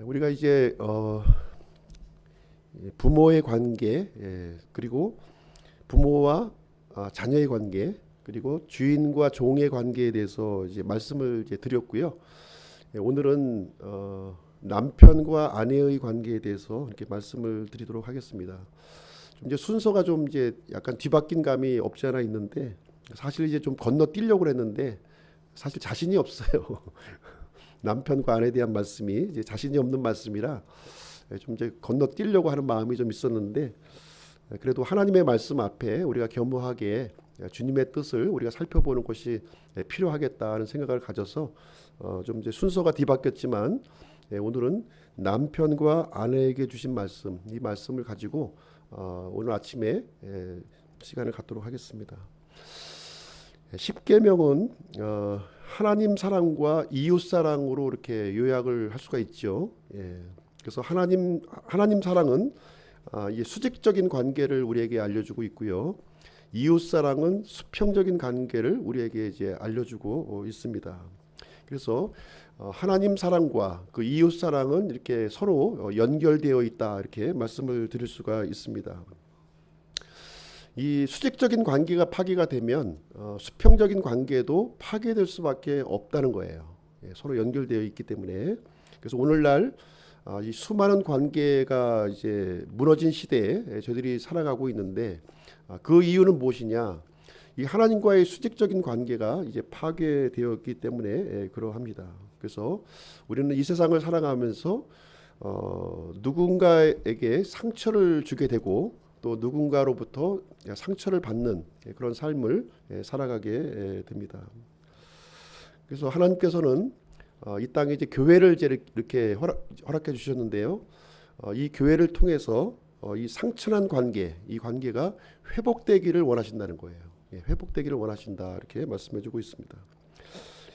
우리가 이제 부모의 관계, 그리고 부모와 자녀의 관계, 그리고 주인과 종의 관계에 대해서 이제 말씀을 이제 드렸고요. 오늘은 남편과 아내의 관계에 대해서 이렇게 말씀을 드리도록 하겠습니다. 좀 이제 순서가 좀 이제 약간 뒤바뀐 감이 없지 않아 있는데, 사실 이제 좀 건너뛰려고 했는데 사실 자신이 없어요. 남편과 아내에 대한 말씀이 이제 자신이 없는 말씀이라 좀 이제 건너뛰려고 하는 마음이 좀 있었는데, 그래도 하나님의 말씀 앞에 우리가 겸허하게 주님의 뜻을 우리가 살펴보는 것이 필요하겠다는 생각을 가져서 좀 이제 순서가 뒤바뀌었지만, 오늘은 남편과 아내에게 주신 말씀, 이 말씀을 가지고 오늘 아침에 시간을 갖도록 하겠습니다. 십계명은 하나님 사랑과 이웃 사랑으로 이렇게 요약을 할 수가 있죠. 그래서 하나님 사랑은 이 수직적인 관계를 우리에게 알려주고 있고요. 이웃 사랑은 수평적인 관계를 우리에게 이제 알려주고 있습니다. 그래서 하나님 사랑과 그 이웃 사랑은 이렇게 서로 연결되어 있다, 이렇게 말씀을 드릴 수가 있습니다. 이 수직적인 관계가 파괴가 되면 수평적인 관계도 파괴될 수밖에 없다는 거예요. 서로 연결되어 있기 때문에. 그래서 오늘날 이 수많은 관계가 이제 무너진 시대에 저희들이 살아가고 있는데, 그 이유는 무엇이냐? 이 하나님과의 수직적인 관계가 이제 파괴되었기 때문에 그러합니다. 그래서 우리는 이 세상을 살아가면서 누군가에게 상처를 주게 되고, 또 누군가로부터 상처를 받는 그런 삶을 살아가게 됩니다. 그래서 하나님께서는 이 땅에 이제 교회를 이제 이렇게 허락해 주셨는데요. 이 교회를 통해서 이 상처난 관계, 이 관계가 회복되기를 원하신다는 거예요. 회복되기를 원하신다, 이렇게 말씀해주고 있습니다.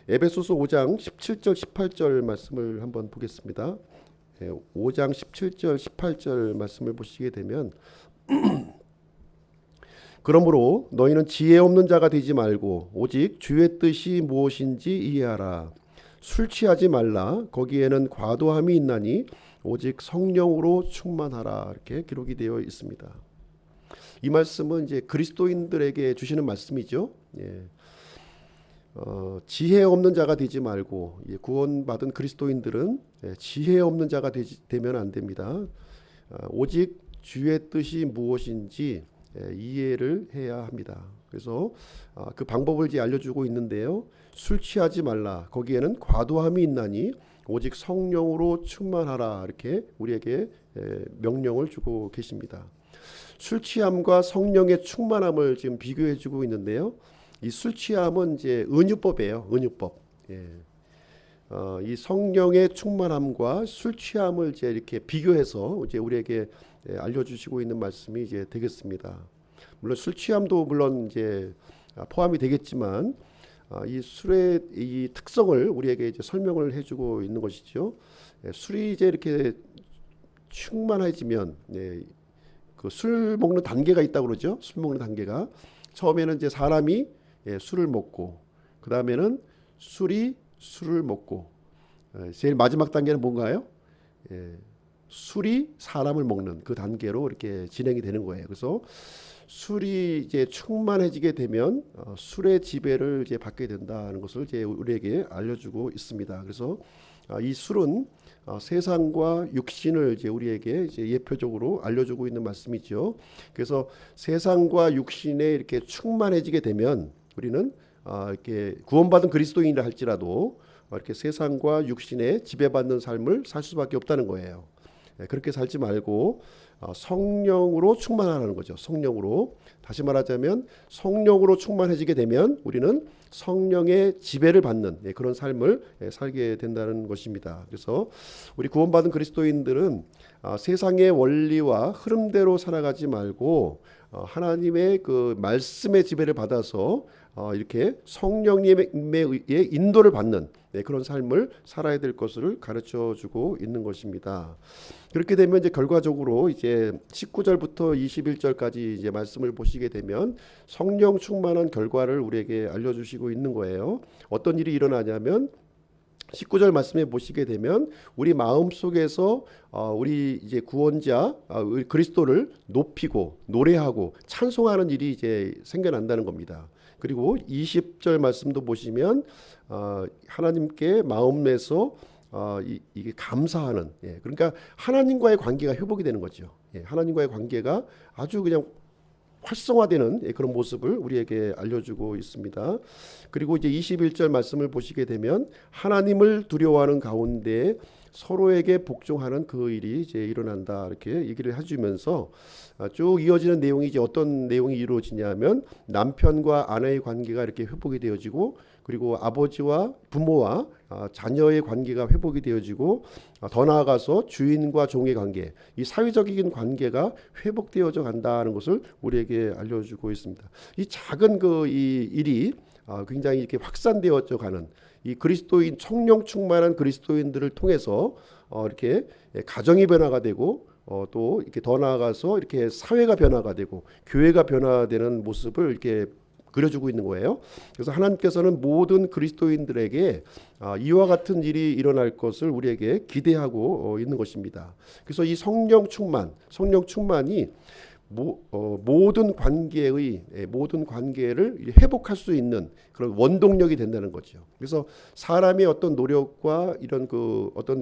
에베소서 5장 17절 18절 말씀을 한번 보겠습니다. 5장 17절 18절 말씀을 보시게 되면, 그러므로 너희는 지혜 없는 자가 되지 말고 오직 주의 뜻이 무엇인지 이해하라. 술 취하지 말라. 거기에는 과도함이 있나니 오직 성령으로 충만하라. 이렇게 기록이 되어 있습니다. 이 말씀은 이제 그리스도인들에게 주시는 말씀이죠. 지혜 없는 자가 되지 말고, 구원받은 그리스도인들은 지혜 없는 자가 되면 안 됩니다. 오직 주의 뜻이 무엇인지 이해를 해야 합니다. 그래서 그 방법을 이제 알려주고 있는데요. 술 취하지 말라. 거기에는 과도함이 있나니 오직 성령으로 충만하라. 이렇게 우리에게 명령을 주고 계십니다. 술 취함과 성령의 충만함을 지금 비교해주고 있는데요. 이 술 취함은 이제 은유법이에요. 은유법. 이 성령의 충만함과 술 취함을 이제 이렇게 비교해서 이제 우리에게 알려주시고 있는 말씀이 이제 되겠습니다. 물론 술 취함도 물론 이제 포함이 되겠지만, 이 술의 이 특성을 우리에게 이제 설명을 해주고 있는 것이죠. 술이 이제 이렇게 충만해지면, 그 술 먹는 단계가 있다고 그러죠. 술 먹는 단계가 처음에는 이제 사람이 술을 먹고, 그 다음에는 술이 술을 먹고, 제일 마지막 단계는 뭔가요? 술이 사람을 먹는 그 단계로 이렇게 진행이 되는 거예요. 그래서 술이 이제 충만해지게 되면 술의 지배를 이제 받게 된다는 것을 이제 우리에게 알려주고 있습니다. 그래서 이 술은 세상과 육신을 이제 우리에게 이제 예표적으로 알려주고 있는 말씀이죠. 그래서 세상과 육신에 이렇게 충만해지게 되면 우리는 이렇게 구원받은 그리스도인이라 할지라도 이렇게 세상과 육신에 지배받는 삶을 살 수밖에 없다는 거예요. 그렇게 살지 말고 성령으로 충만하라는 거죠. 성령으로. 다시 말하자면 성령으로 충만해지게 되면 우리는 성령의 지배를 받는 그런 삶을 살게 된다는 것입니다. 그래서 우리 구원받은 그리스도인들은 세상의 원리와 흐름대로 살아가지 말고 하나님의 그 말씀의 지배를 받아서 이렇게 성령님의 인도를 받는 그런 삶을 살아야 될 것을 가르쳐 주고 있는 것입니다. 그렇게 되면 이제 결과적으로 이제 19절부터 21절까지 이제 말씀을 보시게 되면 성령 충만한 결과를 우리에게 알려주시고 있는 거예요. 어떤 일이 일어나냐면 19절 말씀에 보시게 되면 우리 마음 속에서 우리 이제 구원자 우리 그리스도를 높이고 노래하고 찬송하는 일이 이제 생겨난다는 겁니다. 그리고 20절 말씀도 보시면 하나님께 마음에서 이게 감사하는, 그러니까 하나님과의 관계가 회복이 되는 거죠. 하나님과의 관계가 아주 그냥 활성화되는 그런 모습을 우리에게 알려주고 있습니다. 그리고 이제 21절 말씀을 보시게 되면 하나님을 두려워하는 가운데 서로에게 복종하는 그 일이 이제 일어난다, 이렇게 얘기를 해주면서 쭉 이어지는 내용이 이제 어떤 내용이 이루어지냐면 남편과 아내의 관계가 이렇게 회복이 되어지고, 그리고 아버지와 부모와 자녀의 관계가 회복이 되어지고, 더 나아가서 주인과 종의 관계, 이 사회적인 관계가 회복되어져 간다는 것을 우리에게 알려주고 있습니다. 이 작은 이 일이 굉장히 이렇게 확산되어져 가는, 이 그리스도인, 성령 충만한 그리스도인들을 통해서 이렇게 가정이 변화가 되고, 또 이렇게 더 나아가서 이렇게 사회가 변화가 되고 교회가 변화되는 모습을 이렇게 그려주고 있는 거예요. 그래서 하나님께서는 모든 그리스도인들에게 이와 같은 일이 일어날 것을 우리에게 기대하고 있는 것입니다. 그래서 이 성령 충만이 모든 관계를 회복할 수 있는 그런 원동력이 된다는 거죠. 그래서 사람의 어떤 노력과 이런 어떤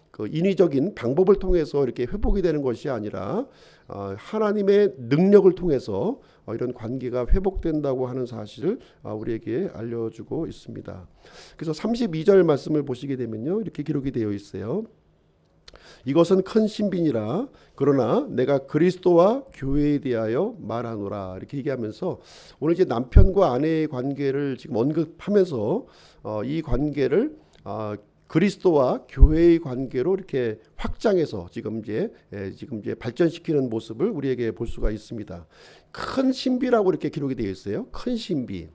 그 인위적인 방법을 통해서 이렇게 회복이 되는 것이 아니라 하나님의 능력을 통해서 이런 관계가 회복된다고 하는 사실을 우리에게 알려주고 있습니다. 그래서 32절 말씀을 보시게 되면요, 이렇게 기록이 되어 있어요. 이것은 큰 신비니라. 그러나 내가 그리스도와 교회에 대하여 말하노라, 이렇게 얘기하면서 오늘 이제 남편과 아내의 관계를 지금 언급하면서 이 관계를 그리스도와 교회의 관계로 이렇게 확장해서 지금 이제 발전시키는 모습을 우리에게 볼 수가 있습니다. 큰 신비라고 이렇게 기록이 되어 있어요. 큰 신비.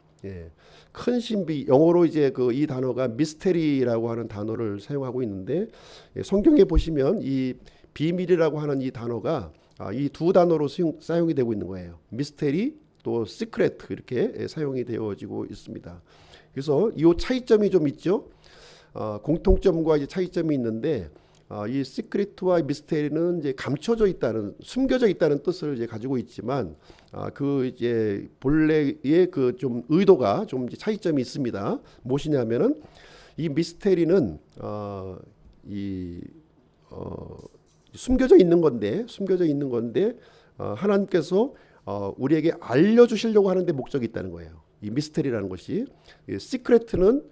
큰 신비, 영어로 이제 이 단어가 미스테리라고 하는 단어를 사용하고 있는데, 성경에 보시면 이 비밀이라고 하는 이 단어가 이 두 단어로 사용이 되고 있는 거예요. 미스테리 또 시크릿, 이렇게 사용이 되어지고 있습니다. 그래서 이 차이점이 좀 있죠. 공통점과 이제 차이점이 있는데, 이 시크릿과 미스테리는 이제 감춰져 있다는, 숨겨져 있다는 뜻을 이제 가지고 있지만, 이제 본래의 좀 의도가 좀 이제 차이점이 있습니다. 무엇이냐면은 이 미스테리는 숨겨져 있는 건데 하나님께서 우리에게 알려주시려고 하는데 목적이 있다는 거예요. 이 미스테리라는 것이. 시크릿은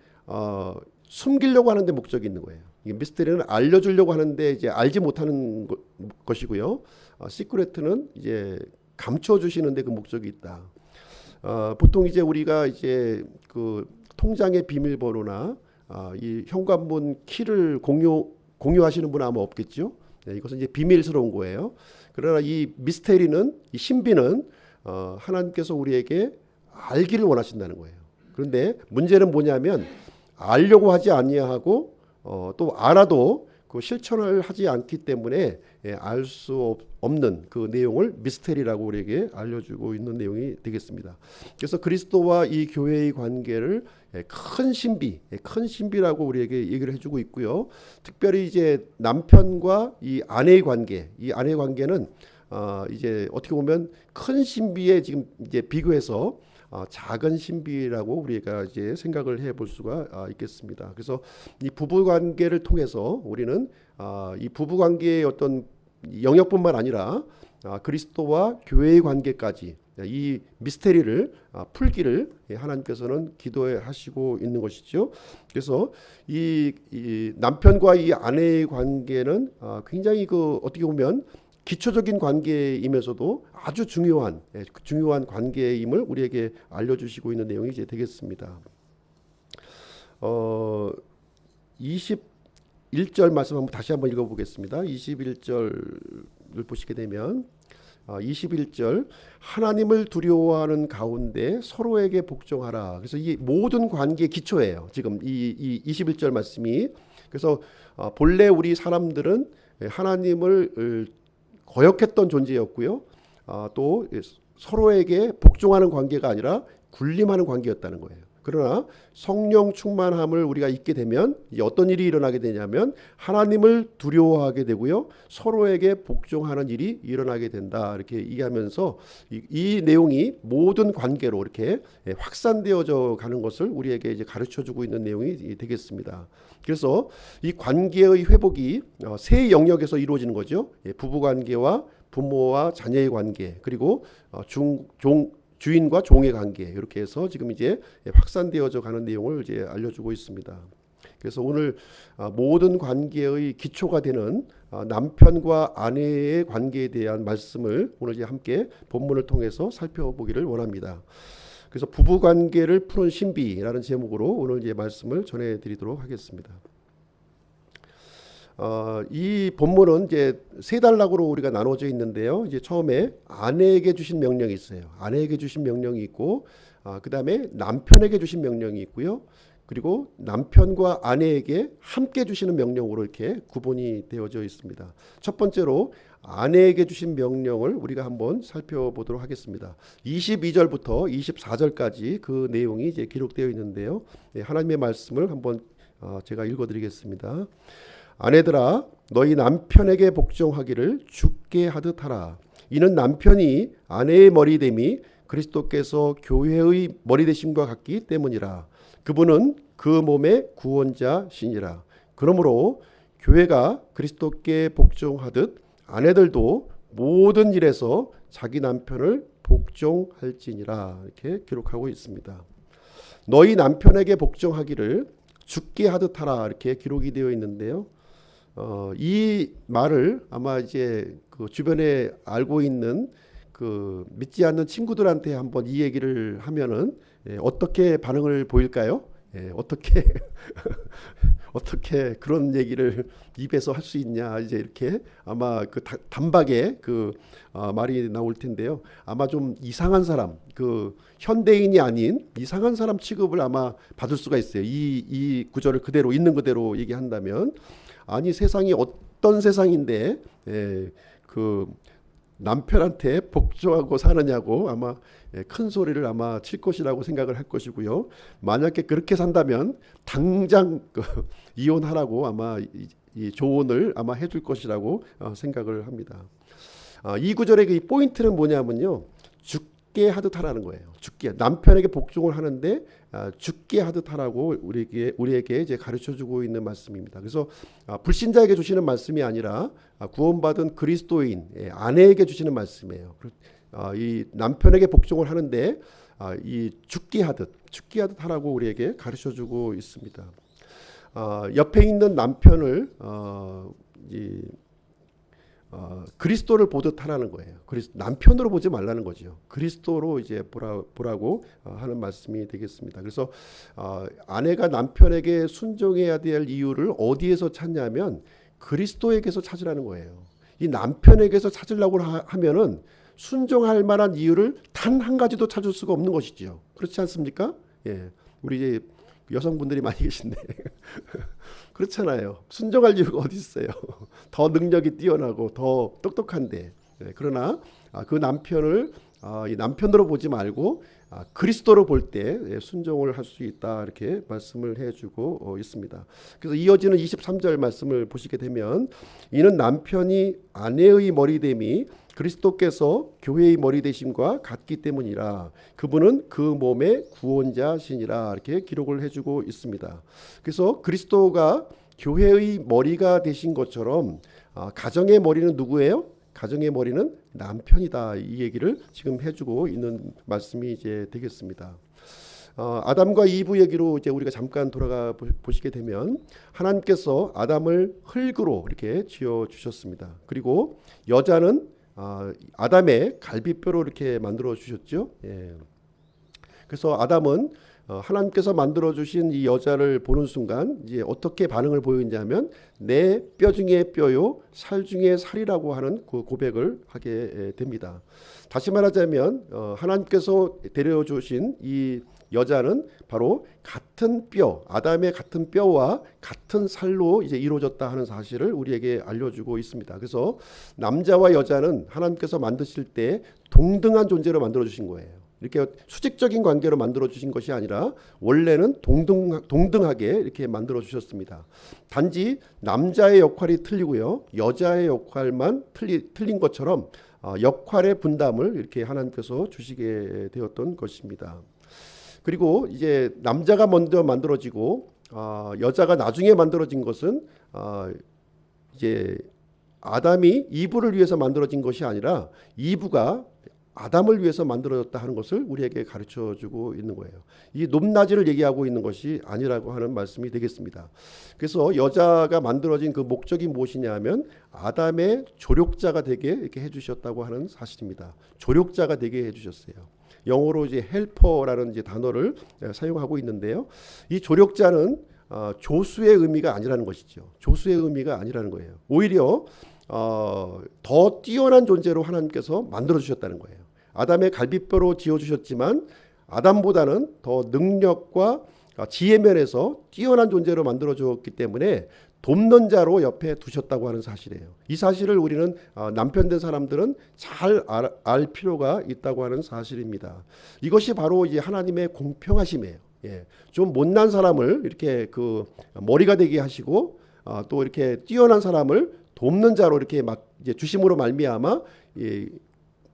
숨기려고 하는데 목적이 있는 거예요. 이 미스테리는 알려주려고 하는데 이제 알지 못하는 것이고요. 시크릿은 이제 감춰주시는데 그 목적이 있다. 보통 이제 우리가 이제 통장의 비밀번호나 이 현관문 키를 공유하시는 분은 아마 없겠죠. 이것은 이제 비밀스러운 거예요. 그러나 이 미스테리는, 이 신비는 하나님께서 우리에게 알기를 원하신다는 거예요. 그런데 문제는 뭐냐면 알려고 하지 아니하고 또 알아도 그 실천을 하지 않기 때문에 알 수 없는 그 내용을 미스테리라고 우리에게 알려주고 있는 내용이 되겠습니다. 그래서 그리스도와 이 교회의 관계를 큰 신비라고 우리에게 얘기를 해주고 있고요. 특별히 이제 남편과 이 아내의 관계는 이제 어떻게 보면 큰 신비에 지금 이제 비교해서 작은 신비라고 우리가 이제 생각을 해볼 수가 있겠습니다. 그래서 이 부부 관계를 통해서 우리는 이 부부 관계의 어떤 영역뿐만 아니라 그리스도와 교회의 관계까지 이 미스테리를 풀기를 하나님께서는 기도하시고 있는 것이죠. 그래서 이 남편과 이 아내의 관계는 굉장히 어떻게 보면 기초적인 관계이면서도 아주 중요한 관계임을 우리에게 알려주시고 있는 내용이 이제 되겠습니다. 21절 말씀 다시 한번 읽어보겠습니다. 21절을 보시게 되면 21절 하나님을 두려워하는 가운데 서로에게 복종하라. 그래서 이 모든 관계의 기초예요. 지금 이 21절 말씀이. 그래서 본래 우리 사람들은 하나님을 거역했던 존재였고요. 또 서로에게 복종하는 관계가 아니라 군림하는 관계였다는 거예요. 그러나 성령 충만함을 우리가 잊게 되면 이제 어떤 일이 일어나게 되냐면 하나님을 두려워하게 되고요. 서로에게 복종하는 일이 일어나게 된다. 이렇게 얘기하면서 이 내용이 모든 관계로 이렇게 확산되어져 가는 것을 우리에게 이제 가르쳐 주고 있는 내용이 되겠습니다. 그래서 이 관계의 회복이 세 영역에서 이루어지는 거죠. 부부 관계와 부모와 자녀의 관계, 그리고 주인과 종의 관계, 이렇게 해서 지금 이제 확산되어져 가는 내용을 이제 알려주고 있습니다. 그래서 오늘 모든 관계의 기초가 되는 남편과 아내의 관계에 대한 말씀을 오늘 이제 함께 본문을 통해서 살펴보기를 원합니다. 그래서 부부 관계를 푸는 신비라는 제목으로 오늘 이제 말씀을 전해드리도록 하겠습니다. 이 본문은 이제 세 단락으로 우리가 나눠져 있는데요. 이제 처음에 아내에게 주신 명령이 있어요. 아내에게 주신 명령이 있고, 그 다음에 남편에게 주신 명령이 있고요. 그리고 남편과 아내에게 함께 주시는 명령으로 이렇게 구분이 되어져 있습니다. 첫 번째로 아내에게 주신 명령을 우리가 한번 살펴보도록 하겠습니다. 22절부터 24절까지 그 내용이 이제 기록되어 있는데요. 하나님의 말씀을 한번 제가 읽어드리겠습니다. 아내들아 너희 남편에게 복종하기를 주께 하듯 하라. 이는 남편이 아내의 머리됨이 그리스도께서 교회의 머리되심과 같기 때문이라. 그분은 그 몸의 구원자시니라. 그러므로 교회가 그리스도께 복종하듯 아내들도 모든 일에서 자기 남편을 복종할지니라. 이렇게 기록하고 있습니다. 너희 남편에게 복종하기를 주께 하듯 하라. 이렇게 기록이 되어 있는데요. 이 말을 아마 이제 그 주변에 알고 있는 그 믿지 않는 친구들한테 한번 이 얘기를 하면은 어떻게 반응을 보일까요? 어떻게 어떻게 그런 얘기를 입에서 할 수 있냐, 이제 이렇게 아마 그 단박에 그 말이 나올 텐데요. 아마 좀 이상한 사람, 그 현대인이 아닌 이상한 사람 취급을 아마 받을 수가 있어요. 이 구절을 그대로 있는 그대로 얘기한다면, 아니 세상이 어떤 세상인데 그 남편한테 복종하고 사느냐고 아마 큰 소리를 아마 칠 것이라고 생각을 할 것이고요. 만약에 그렇게 산다면 당장 이혼하라고 아마 이 조언을 아마 해줄 것이라고 생각을 합니다. 이 구절의 그 포인트는 뭐냐면요, 죽게 하듯 하라는 거예요. 죽게, 남편에게 복종을 하는데 죽게 하듯 하라고 우리에게 이제 가르쳐주고 있는 말씀입니다. 그래서 불신자에게 주시는 말씀이 아니라 구원받은 그리스도인 아내에게 주시는 말씀이에요. 이 남편에게 복종을 하는데 이 죽게 하듯 하라고 우리에게 가르쳐주고 있습니다. 옆에 있는 남편을 그리스도를 보듯 하라는 거예요. 남편으로 보지 말라는 거죠. 그리스도로 이제 보라고 하는 말씀이 되겠습니다. 그래서 아내가 남편에게 순종해야 될 이유를 어디에서 찾냐면 그리스도에게서 찾으라는 거예요. 이 남편에게서 찾으려고 하면은 순종할 만한 이유를 단 한 가지도 찾을 수가 없는 것이지요. 그렇지 않습니까? 예, 우리 이제 여성분들이 많이 계신데 그렇잖아요. 순종할 이유가 어디 있어요? 더 능력이 뛰어나고 더 똑똑한데. 그러나 그 남편을 이 남편으로 보지 말고 그리스도로 볼 때 순종을 할 수 있다, 이렇게 말씀을 해주고 있습니다. 그래서 이어지는 23절 말씀을 보시게 되면, 이는 남편이 아내의 머리됨이 그리스도께서 교회의 머리 되심과 같기 때문이라. 그분은 그 몸의 구원자시니라. 이렇게 기록을 해주고 있습니다. 그래서 그리스도가 교회의 머리가 되신 것처럼 가정의 머리는 누구예요? 가정의 머리는 남편이다. 이 얘기를 지금 해주고 있는 말씀이 이제 되겠습니다. 아담과 이브 얘기로 이제 우리가 잠깐 돌아가 보시게 되면, 하나님께서 아담을 흙으로 이렇게 지어 주셨습니다. 그리고 여자는 아담의 갈비뼈로 이렇게 만들어 주셨죠. 예. 그래서 아담은 하나님께서 만들어 주신 이 여자를 보는 순간 이제 어떻게 반응을 보이냐면, 내 뼈 중에 뼈요 살 중에 살이라고 하는 그 고백을 하게 됩니다. 다시 말하자면 하나님께서 데려 주신 이 여자는 바로 같은 뼈, 아담의 같은 뼈와 같은 살로 이제 이루어졌다 하는 사실을 우리에게 알려주고 있습니다. 그래서 남자와 여자는 하나님께서 만드실 때 동등한 존재로 만들어 주신 거예요. 이렇게 수직적인 관계로 만들어 주신 것이 아니라 원래는 동등하게 이렇게 만들어 주셨습니다. 단지 남자의 역할이 틀리고요, 여자의 역할만 틀린 것처럼 역할의 분담을 이렇게 하나님께서 주시게 되었던 것입니다. 그리고 이제 남자가 먼저 만들어지고 여자가 나중에 만들어진 것은 이제 아담이 이브를 위해서 만들어진 것이 아니라 이브가 아담을 위해서 만들어졌다 하는 것을 우리에게 가르쳐주고 있는 거예요. 이 높낮이를 얘기하고 있는 것이 아니라고 하는 말씀이 되겠습니다. 그래서 여자가 만들어진 그 목적이 무엇이냐면 아담의 조력자가 되게 이렇게 해주셨다고 하는 사실입니다. 조력자가 되게 해주셨어요. 영어로 이제 헬퍼라는 이제 단어를 사용하고 있는데요. 이 조력자는 조수의 의미가 아니라는 것이죠. 조수의 의미가 아니라는 거예요. 오히려 더 뛰어난 존재로 하나님께서 만들어 주셨다는 거예요. 아담의 갈비뼈로 지어 주셨지만 아담보다는 더 능력과 지혜 면에서 뛰어난 존재로 만들어 주었기 때문에 돕는 자로 옆에 두셨다고 하는 사실이에요. 이 사실을 우리는 남편 된 사람들은 잘 알 필요가 있다고 하는 사실입니다. 이것이 바로 이제 하나님의 공평하심이에요. 예, 좀 못난 사람을 이렇게 그 머리가 되게 하시고 또 이렇게 뛰어난 사람을 돕는 자로 이렇게 막 이제 주심으로 말미암아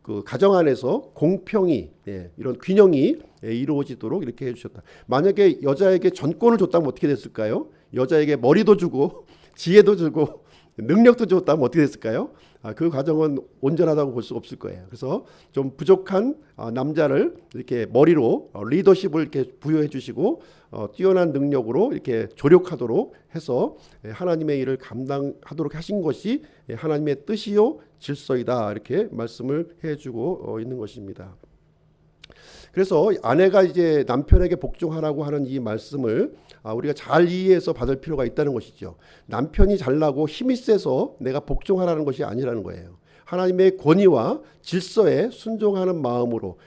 그 가정 안에서 공평이 이런 균형이 이루어지도록 이렇게 해주셨다. 만약에 여자에게 전권을 줬다면 어떻게 됐을까요? 여자에게 머리도 주고 지혜도 주고 능력도 줬다면 어떻게 됐을까요? 그 과정은 온전하다고 볼 수 없을 거예요. 그래서 좀 부족한 남자를 이렇게 머리로 리더십을 이렇게 부여해 주시고 뛰어난 능력으로 이렇게 조력하도록 해서 하나님의 일을 감당하도록 하신 것이 하나님의 뜻이요 질서이다, 이렇게 말씀을 해주고 있는 것입니다. 그래서 아내가 이제 남편에게 복종하라고 하는 이 말씀을 우리가 잘 이해해서 받을 필요가 있다는 것이죠. 남편이 잘나고 힘이 세서 내가 복종하라는 것이 아니라는 거예요. 하나님의 권위와 질서에 순종하는 마음으로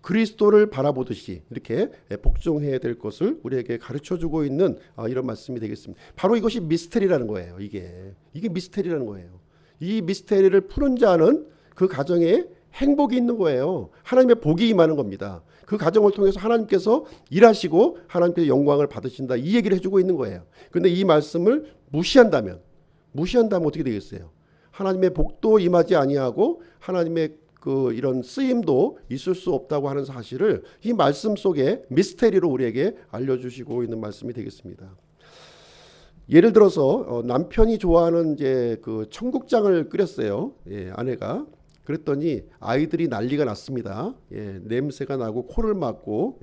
그리스도를 바라보듯이 이렇게 복종해야 될 것을 우리에게 가르쳐주고 있는 이런 말씀이 되겠습니다. 바로 이것이 미스테리라는 거예요. 이게 미스테리라는 거예요. 이 미스테리를 푸는 자는 그 가정에 행복이 있는 거예요. 하나님의 복이 임하는 겁니다. 그 가정을 통해서 하나님께서 일하시고 하나님께서 영광을 받으신다, 이 얘기를 해주고 있는 거예요. 그런데 이 말씀을 무시한다면 어떻게 되겠어요? 하나님의 복도 임하지 아니하고 하나님의 그 이런 쓰임도 있을 수 없다고 하는 사실을 이 말씀 속에 미스테리로 우리에게 알려주시고 있는 말씀이 되겠습니다. 예를 들어서 남편이 좋아하는 이제 그 청국장을 끓였어요. 아내가. 그랬더니 아이들이 난리가 났습니다. 냄새가 나고 코를 막고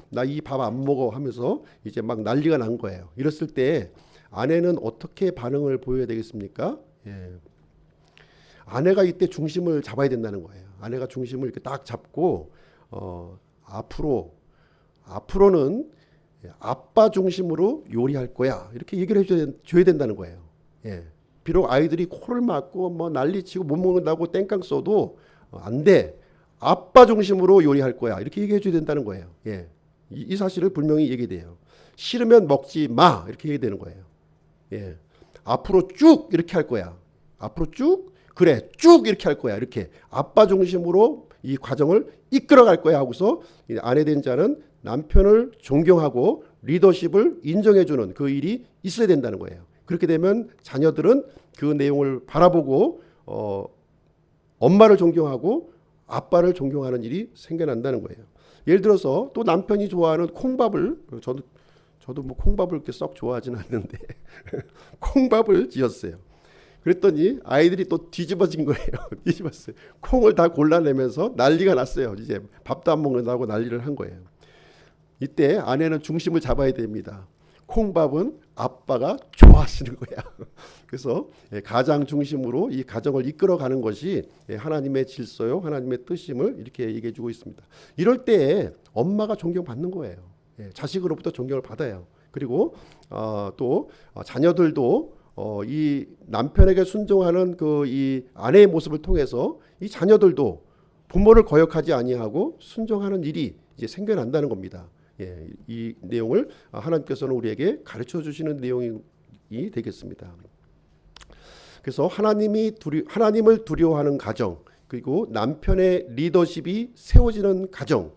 나 이 밥 안 먹어 하면서 이제 막 난리가 난 거예요. 이랬을 때 아내는 어떻게 반응을 보여야 되겠습니까? 아내가 이때 중심을 잡아야 된다는 거예요. 아내가 중심을 이렇게 딱 잡고 앞으로는 아빠 중심으로 요리할 거야, 이렇게 얘기를 해줘야 된다는 거예요. 비록 아이들이 코를 막고 뭐 난리치고 못 먹는다고 땡깡 써도 안 돼. 아빠 중심으로 요리할 거야, 이렇게 얘기해 줘야 된다는 거예요. 이 사실을 분명히 얘기돼요. 싫으면 먹지 마, 이렇게 얘기되는 거예요. 앞으로 쭉 이렇게 할 거야. 앞으로 쭉, 그래 쭉 이렇게 할 거야. 이렇게 아빠 중심으로 이 과정을 이끌어갈 거야 하고서 아내 된 자는 남편을 존경하고 리더십을 인정해주는 그 일이 있어야 된다는 거예요. 그렇게 되면 자녀들은 그 내용을 바라보고 엄마를 존경하고 아빠를 존경하는 일이 생겨난다는 거예요. 예를 들어서 또 남편이 좋아하는 콩밥을, 저도 뭐 콩밥을 그렇게 썩 좋아하진 않는데 콩밥을 지었어요. 그랬더니 아이들이 또 뒤집어진 거예요. 뒤집었어요. 콩을 다 골라내면서 난리가 났어요. 이제 밥도 안 먹는다고 난리를 한 거예요. 이때 아내는 중심을 잡아야 됩니다. 콩밥은 아빠가 좋아하시는 거야. 그래서 가장 중심으로 이 가정을 이끌어가는 것이 하나님의 질서요, 하나님의 뜻임을 이렇게 얘기해 주고 있습니다. 이럴 때 엄마가 존경받는 거예요. 자식으로부터 존경을 받아요. 그리고 또 자녀들도 이 남편에게 순종하는 그 이 아내의 모습을 통해서 이 자녀들도 부모를 거역하지 아니하고 순종하는 일이 이제 생겨난다는 겁니다. 이 내용을 하나님께서는 우리에게 가르쳐 주시는 내용이 되겠습니다. 그래서 하나님을 두려워하는 가정, 그리고 남편의 리더십이 세워지는 가정,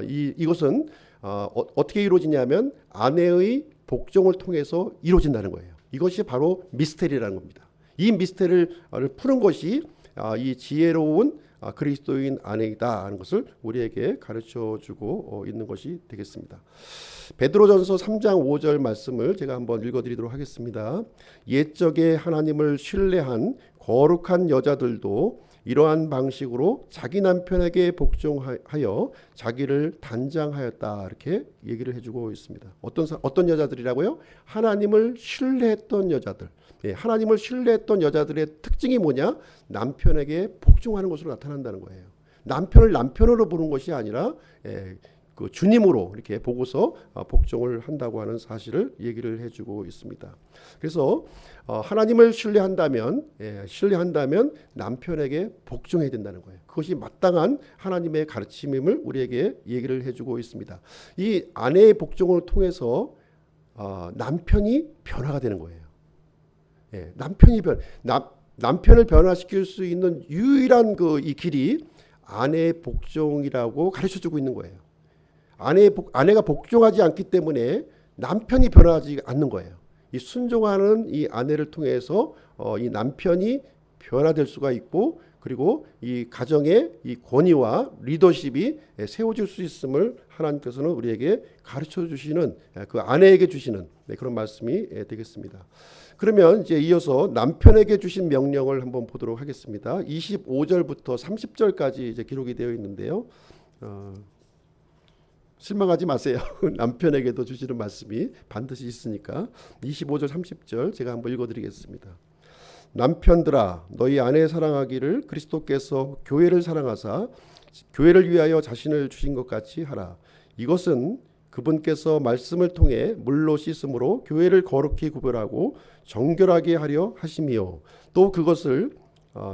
이것은 어떻게 이루어지냐면 아내의 복종을 통해서 이루어진다는 거예요. 이것이 바로 미스테리라는 겁니다. 이 미스테리를 푸는 것이 이 지혜로운 그리스도인 아내이다 하는 것을 우리에게 가르쳐주고 있는 것이 되겠습니다. 베드로전서 3장 5절 말씀을 제가 한번 읽어드리도록 하겠습니다. 옛적에 하나님을 신뢰한 거룩한 여자들도 이러한 방식으로 자기 남편에게 복종하여 자기를 단장하였다, 이렇게 얘기를 해주고 있습니다. 어떤 여자들이라고요? 하나님을 신뢰했던 여자들. 하나님을 신뢰했던 여자들의 특징이 뭐냐? 남편에게 복종하는 것으로 나타난다는 거예요. 남편을 남편으로 보는 것이 아니라 그 주님으로 이렇게 보고서 복종을 한다고 하는 사실을 얘기를 해주고 있습니다. 그래서 하나님을 신뢰한다면 남편에게 복종해야 된다는 거예요. 그것이 마땅한 하나님의 가르침임을 우리에게 얘기를 해주고 있습니다. 이 아내의 복종을 통해서 남편이 변화가 되는 거예요. 남편을 변화시킬 수 있는 유일한 이 길이 아내의 복종이라고 가르쳐주고 있는 거예요. 아내가 복종하지 않기 때문에 남편이 변화하지 않는 거예요. 이 순종하는 이 아내를 통해서 이 남편이 변화될 수가 있고, 그리고 이 가정의 이 권위와 리더십이 세워질 수 있음을 하나님께서는 우리에게 가르쳐 주시는, 그 아내에게 주시는 그런 말씀이 되겠습니다. 그러면 이제 이어서 남편에게 주신 명령을 한번 보도록 하겠습니다. 25절부터 30절까지 이제 기록이 되어 있는데요. 실망하지 마세요. 남편에게도 주시는 말씀이 반드시 있으니까 25절 30절 제가 한번 읽어드리겠습니다. 남편들아, 너희 아내 사랑하기를 그리스도께서 교회를 사랑하사 교회를 위하여 자신을 주신 것 같이 하라. 이것은 그분께서 말씀을 통해 물로 씻음으로 교회를 거룩히 구별하고 정결하게 하려 하심이요, 또 그것을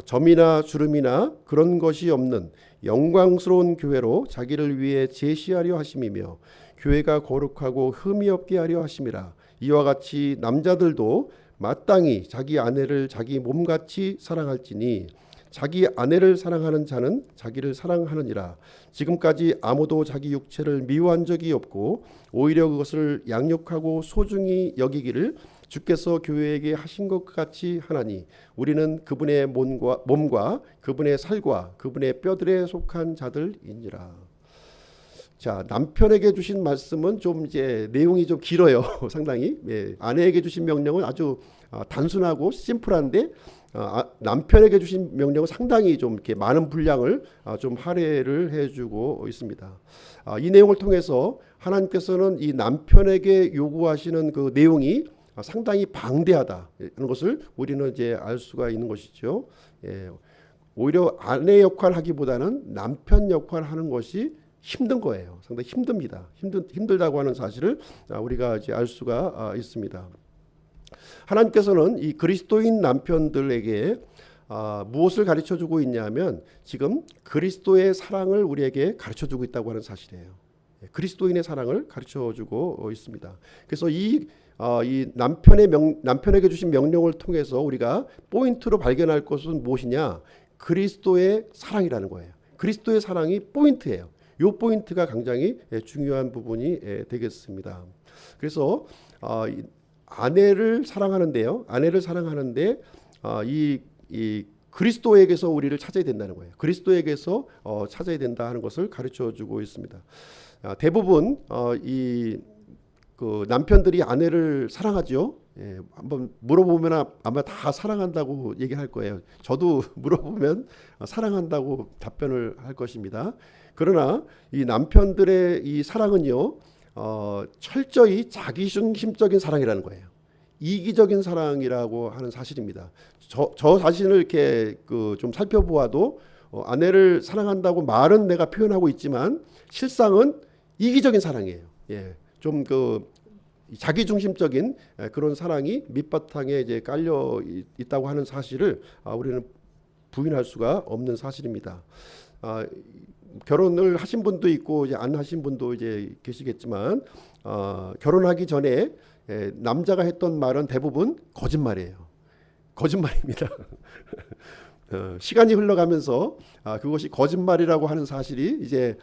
점이나 주름이나 그런 것이 없는 영광스러운 교회로 자기를 위해 제시하려 하심이며 교회가 거룩하고 흠이 없게 하려 하심이라. 이와 같이 남자들도 마땅히 자기 아내를 자기 몸같이 사랑할지니 자기 아내를 사랑하는 자는 자기를 사랑하느니라. 지금까지 아무도 자기 육체를 미워한 적이 없고 오히려 그것을 양육하고 소중히 여기기를 주께서 교회에게 하신 것 같이 하나니 우리는 그분의 몸과 그분의 살과 그분의 뼈들에 속한 자들이니라. 자, 남편에게 주신 말씀은 좀 이제 내용이 좀 길어요. 상당히. 아내에게 주신 명령은 아주 단순하고 심플한데 남편에게 주신 명령은 상당히 좀 이렇게 많은 분량을 좀 할애를 해주고 있습니다. 이 내용을 통해서 하나님께서는 이 남편에게 요구하시는 그 내용이 상당히 방대하다는 것을 우리는 이제 알 수가 있는 것이죠. 오히려 아내 역할 하기보다는 남편 역할 하는 것이 힘든 거예요. 상당히 힘듭니다. 힘들다고 하는 사실을 우리가 이제 알 수가 있습니다. 하나님께서는 이 그리스도인 남편들에게 무엇을 가르쳐주고 있냐면 지금 그리스도의 사랑을 우리에게 가르쳐주고 있다고 하는 사실이에요. 그리스도인의 사랑을 가르쳐주고 있습니다. 그래서 이 남편에게 주신 명령을 통해서 우리가 포인트로 발견할 것은 무엇이냐? 그리스도의 사랑이라는 거예요. 그리스도의 사랑이 포인트예요. 이 포인트가 굉장히 중요한 부분이 되겠습니다. 그래서 아내를 사랑하는데요. 아내를 사랑하는데 이 그리스도에게서 우리를 찾아야 된다는 거예요. 그리스도에게서 찾아야 된다 하는 것을 가르쳐주고 있습니다. 대부분 그 남편들이 아내를 사랑하죠. 한번 물어보면 아마 다 사랑한다고 얘기할 거예요. 저도 물어보면 사랑한다고 답변을 할 것입니다. 그러나 이 남편들의 이 사랑은요, 철저히 자기중심적인 사랑이라는 거예요. 이기적인 사랑이라고 하는 사실입니다. 저 자신을 이렇게 좀 살펴보아도 아내를 사랑한다고 말은 내가 표현하고 있지만 실상은 이기적인 사랑이에요. 좀 자기중심적인 그런 사랑이 밑바탕에 이제 깔려 있다고 하는 사실을 우리는 부인할 수가 없는 사실입니다. 결혼을 하신 분도 있고 이제 안 하신 분도 이제 계시겠지만 결혼하기 전에 남자가 했던 말은 대부분 거짓말이에요. 거짓말입니다. 시간이 흘러가면서 그것이 거짓말이라고 하는 사실이 이제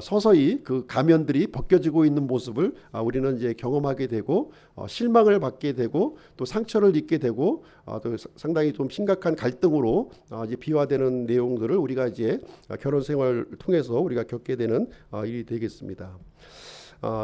서서히 그 가면들이 벗겨지고 있는 모습을 우리는 이제 경험하게 되고 실망을 받게 되고 또 상처를 입게 되고 또 상당히 좀 심각한 갈등으로 이제 비화되는 내용들을 우리가 이제 결혼 생활을 통해서 우리가 겪게 되는 일이 되겠습니다.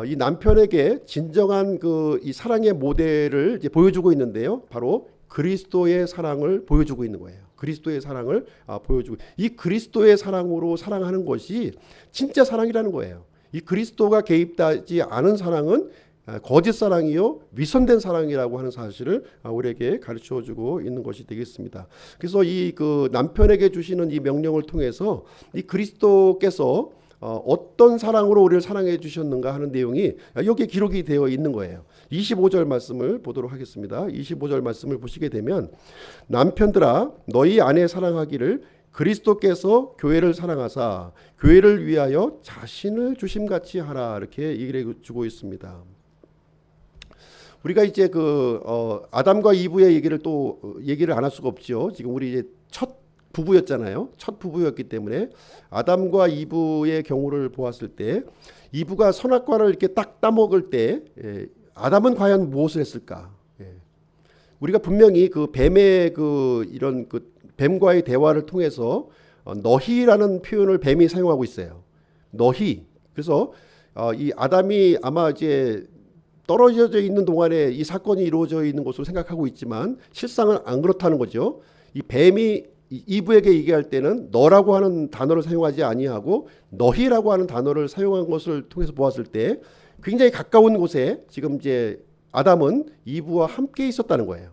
이 남편에게 진정한 그 이 사랑의 모델을 이제 보여주고 있는데요. 바로 그리스도의 사랑을 보여주고 있는 거예요. 그리스도의 사랑을 보여주고, 이 그리스도의 사랑으로 사랑하는 것이 진짜 사랑이라는 거예요. 이 그리스도가 개입되지 않은 사랑은 거짓 사랑이요 위선된 사랑이라고 하는 사실을 우리에게 가르쳐주고 있는 것이 되겠습니다. 그래서 이 그 남편에게 주시는 이 명령을 통해서 이 그리스도께서 어떤 사랑으로 우리를 사랑해 주셨는가 하는 내용이 여기에 기록이 되어 있는 거예요. 25절 말씀을 보도록 하겠습니다. 25절 말씀을 보시게 되면, 남편들아 너희 아내 사랑하기를 그리스도께서 교회를 사랑하사 교회를 위하여 자신을 주심같이 하라, 이렇게 얘기를 해주고 있습니다. 우리가 이제 아담과 이브의 얘기를 얘기를 안 할 수가 없죠. 지금 우리 이제 첫 부부였잖아요. 첫 부부였기 때문에 아담과 이브의 경우를 보았을 때, 이브가 선악과를 이렇게 딱 따먹을 때 아담은 과연 무엇을 했을까? 우리가 분명히 그 뱀의 이런 뱀과의 대화를 통해서 너희라는 표현을 뱀이 사용하고 있어요. 너희. 그래서 이 아담이 아마 이제 떨어져 있는 동안에 이 사건이 이루어져 있는 것으로 생각하고 있지만 실상은 안 그렇다는 거죠. 이 뱀이 이브에게 얘기할 때는 너라고 하는 단어를 사용하지 아니하고 너희라고 하는 단어를 사용한 것을 통해서 보았을 때 굉장히 가까운 곳에 지금 이제 아담은 이브와 함께 있었다는 거예요.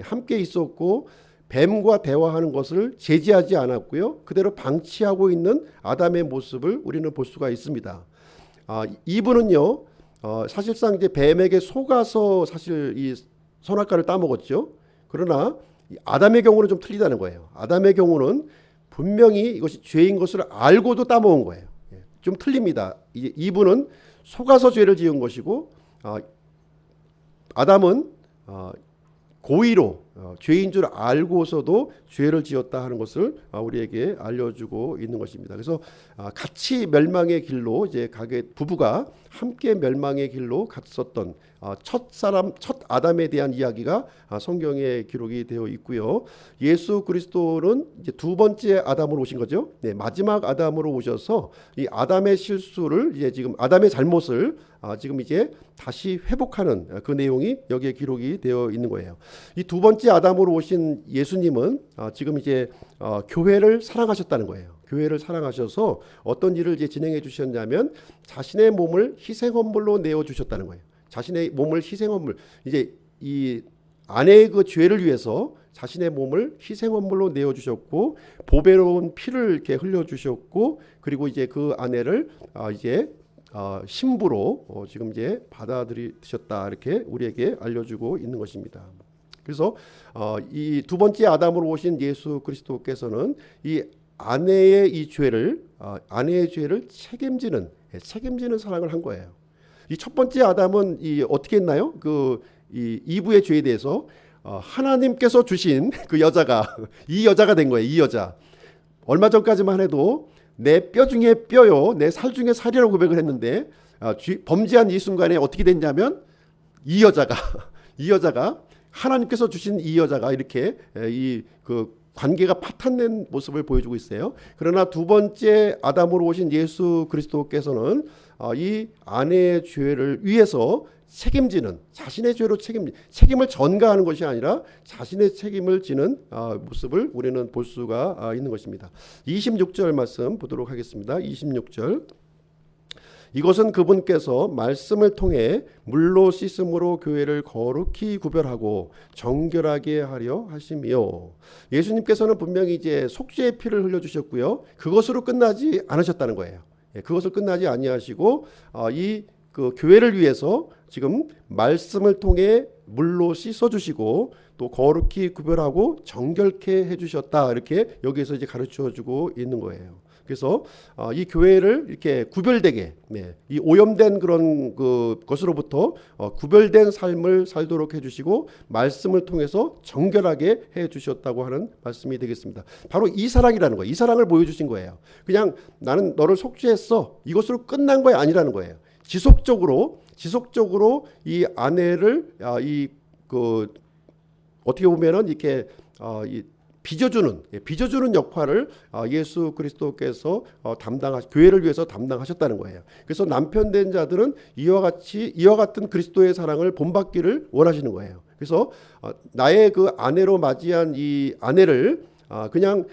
함께 있었고 뱀과 대화하는 것을 제지하지 않았고요. 그대로 방치하고 있는 아담의 모습을 우리는 볼 수가 있습니다. 이브는요, 사실상 이제 뱀에게 속아서 사실 이 선악과를 따먹었죠. 그러나 아담의 경우는 좀 틀리다는 거예요. 아담의 경우는 분명히 이것이 죄인 것을 알고도 따먹은 거예요. 좀 틀립니다. 이브는 속아서 죄를 지은 것이고, 아담은 고의로 죄인 줄 알고서도 죄를 지었다 하는 것을 우리에게 알려주고 있는 것입니다. 그래서 같이 멸망의 길로 이제 부부가 함께 멸망의 길로 갔었던 첫 아담에 대한 이야기가 성경에 기록이 되어 있고요. 예수 그리스도는 이제 두 번째 아담으로 오신 거죠. 네, 마지막 아담으로 오셔서 이 아담의 실수를 이제 지금 아담의 잘못을 지금 이제 다시 회복하는 그 내용이 여기에 기록이 되어 있는 거예요. 이 두 번째 아담으로 오신 예수님은 지금 이제 교회를 사랑하셨다는 거예요. 교회를 사랑하셔서 어떤 일을 이제 진행해 주셨냐면 자신의 몸을 희생헌물로 내어 주셨다는 거예요. 자신의 몸을 희생헌물, 이제 이 아내의 그 죄를 위해서 자신의 몸을 희생헌물로 내어 주셨고 보배로운 피를 이렇게 흘려 주셨고, 그리고 이제 그 아내를 이제 신부로 지금 이제 받아들이셨다, 이렇게 우리에게 알려주고 있는 것입니다. 그래서 이 두 번째 아담으로 오신 예수 그리스도께서는 이 아내의 이 죄를 책임지는 사랑을 한 거예요. 이 첫 번째 아담은 어떻게 했나요? 이 이브의 죄에 대해서 하나님께서 주신 그 여자가 이 여자가 된 거예요. 이 여자. 얼마 전까지만 해도 내 뼈 중에 뼈요, 내 살 중에 살이라고 고백을 했는데 범죄한 이 순간에 어떻게 됐냐면 이 여자가 하나님께서 주신 이 여자가 이렇게 관계가 파탄낸 모습을 보여주고 있어요. 그러나 두 번째 아담으로 오신 예수 그리스도께서는 이 아내의 죄를 위해서 책임지는, 자신의 죄로 책임을 전가하는 것이 아니라 자신의 책임을 지는 모습을 우리는 볼 수가 있는 것입니다. 26절 말씀 보도록 하겠습니다. 26절. 이것은 그분께서 말씀을 통해 물로 씻음으로 교회를 거룩히 구별하고 정결하게 하려 하심이요. 예수님께서는 분명히 이제 속죄의 피를 흘려주셨고요. 그것으로 끝나지 않으셨다는 거예요. 그것을 끝나지 아니하시고 그 교회를 위해서 지금 말씀을 통해 물로 씻어주시고 또 거룩히 구별하고 정결케 해주셨다, 이렇게 여기에서 이제 가르쳐주고 있는 거예요. 그래서 이 교회를 이렇게 구별되게, 이 오염된 그런 것으로부터 구별된 삶을 살도록 해주시고 말씀을 통해서 정결하게 해주셨다고 하는 말씀이 되겠습니다. 바로 이 사랑이라는 거예요. 이 사랑을 보여주신 거예요. 그냥 나는 너를 속죄했어, 이것으로 끝난 거야 아니라는 거예요. 지속적으로 이 아내를 어떻게 보면은 이렇게 빚어주는 역할을 예수 그리스도께서 교회를 위해서 담당하셨다는 거예요. 그래서 남편 된 자들은 이와 같은 그리스도의 사랑을 본받기를 원하시는 거예요. 그래서 나의 그 아내로 맞이한 이 아내를 그냥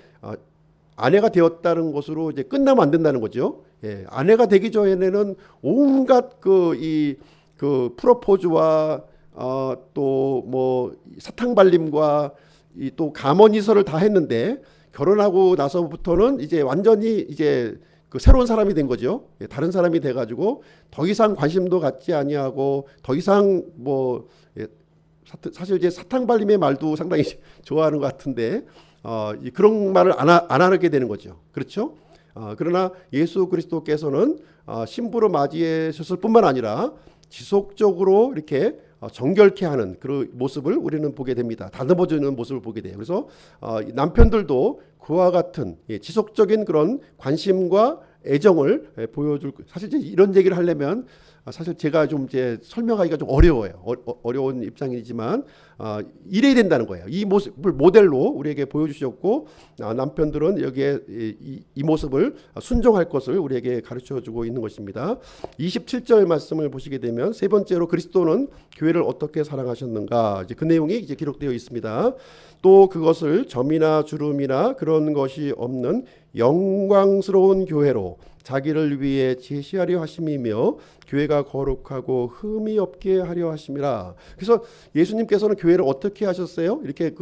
아내가 되었다는 것으로 이제 끝나면 안 된다는 거죠. 예, 아내가 되기 전에는 온갖 그 프로포즈와 또 뭐 사탕 발림과 이 또 감언이설을 다 했는데 결혼하고 나서부터는 이제 완전히 이제 그 새로운 사람이 된 거죠. 예, 다른 사람이 돼가지고 더 이상 관심도 갖지 아니하고 더 이상 뭐 사실 이제 사탕 발림의 말도 상당히 좋아하는 것 같은데 그런 말을 안 하게 되는 거죠. 그렇죠? 그러나 예수 그리스도께서는 신부로 맞이하셨을 뿐만 아니라 지속적으로 이렇게 정결케 하는 그런 모습을 우리는 보게 됩니다. 다듬어주는 모습을 보게 돼요. 그래서 남편들도 그와 같은 지속적인 그런 관심과 애정을 보여줄. 사실 이제 이런 얘기를 하려면 사실 제가 좀 이제 설명하기가 좀 어려워요. 어려운 입장이지만 이래야 된다는 거예요. 이 모습을 모델로 우리에게 보여주셨고 남편들은 여기에 이 모습을 순종할 것을 우리에게 가르쳐주고 있는 것입니다. 27절 말씀을 보시게 되면 세 번째로 그리스도는 교회를 어떻게 사랑하셨는가, 이제 그 내용이 이제 기록되어 있습니다. 또 그것을 점이나 주름이나 그런 것이 없는 영광스러운 교회로 자기를 위해 제시하려 하심이며 교회가 거룩하고 흠이 없게 하려 하심이라. 그래서 예수님께서는 교회를 어떻게 하셨어요? 이렇게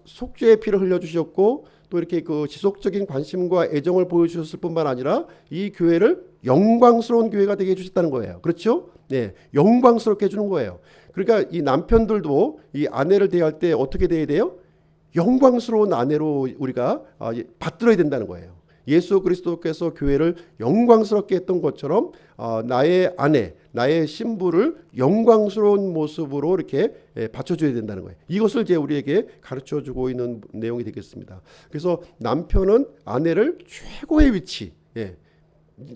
속죄의 피를 흘려주셨고 또 이렇게 지속적인 관심과 애정을 보여주셨을 뿐만 아니라 이 교회를 영광스러운 교회가 되게 해주셨다는 거예요. 그렇죠? 네, 영광스럽게 해주는 거예요. 그러니까 이 남편들도 이 아내를 대할 때 어떻게 돼야 돼요? 영광스러운 아내로 우리가 받들어야 된다는 거예요. 예수 그리스도께서 교회를 영광스럽게 했던 것처럼 나의 아내, 나의 신부를 영광스러운 모습으로 이렇게 받쳐줘야 된다는 거예요. 이것을 이제 우리에게 가르쳐주고 있는 내용이 되겠습니다. 그래서 남편은 아내를 최고의 위치,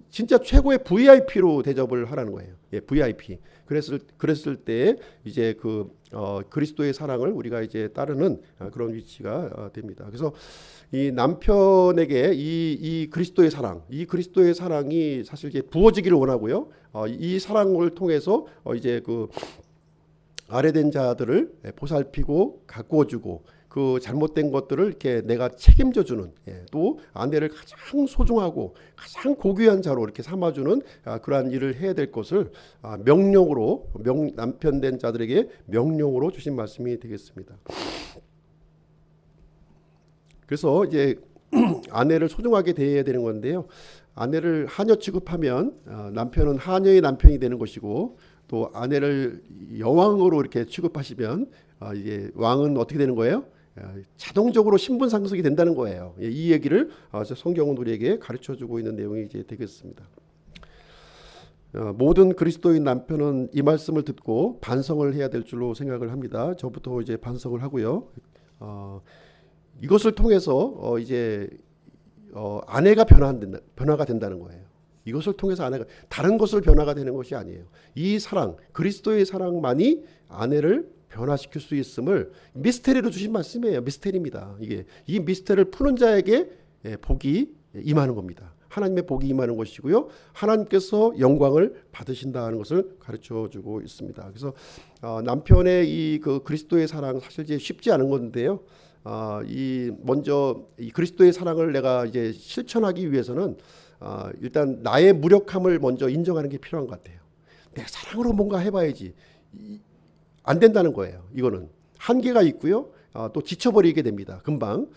진짜 최고의 VIP로 대접을 하라는 거예요. VIP. 그랬을 때 이제 그리스도의 사랑을 우리가 이제 따르는 그런 위치가 됩니다. 그래서 이 남편에게 이 그리스도의 사랑이 사실 이제 부어지기를 원하고요. 이 사랑을 통해서 이제 아래된 자들을 보살피고 가꾸어주고 그 잘못된 것들을 이렇게 내가 책임져주는, 또 아내를 가장 소중하고 가장 고귀한 자로 이렇게 삼아주는 그러한 일을 해야 될 것을 남편 된 자들에게 명령으로 주신 말씀이 되겠습니다. 그래서 이제 아내를 소중하게 대해야 되는 건데요. 아내를 하녀 취급하면 남편은 하녀의 남편이 되는 것이고 또 아내를 여왕으로 이렇게 취급하시면 이제 왕은 어떻게 되는 거예요? 자동적으로 신분 상승이 된다는 거예요. 이 얘기를 성경은 우리에게 가르쳐주고 있는 내용이 이제 되겠습니다. 모든 그리스도인 남편은 이 말씀을 듣고 반성을 해야 될 줄로 생각을 합니다. 저부터 이제 반성을 하고요. 이것을 통해서 이제 아내가 변화가 된다는 거예요. 이것을 통해서 아내가 다른 것을 변화가 되는 것이 아니에요. 이 사랑, 그리스도의 사랑만이 아내를 변화시킬 수 있음을 미스테리로 주신 말씀이에요. 미스테리입니다. 이 미스테리를 푸는 자에게 복이 임하는 겁니다. 하나님의 복이 임하는 것이고요. 하나님께서 영광을 받으신다는 것을 가르쳐주고 있습니다. 그래서 남편의 이 그리스도의 사랑 사실 이제 쉽지 않은 건데요. 먼저 이 그리스도의 사랑을 내가 이제 실천하기 위해서는 일단 나의 무력함을 먼저 인정하는 게 필요한 것 같아요. 내 사랑으로 뭔가 해봐야지. 안 된다는 거예요. 이거는 한계가 있고요. 또 지쳐버리게 됩니다. 금방.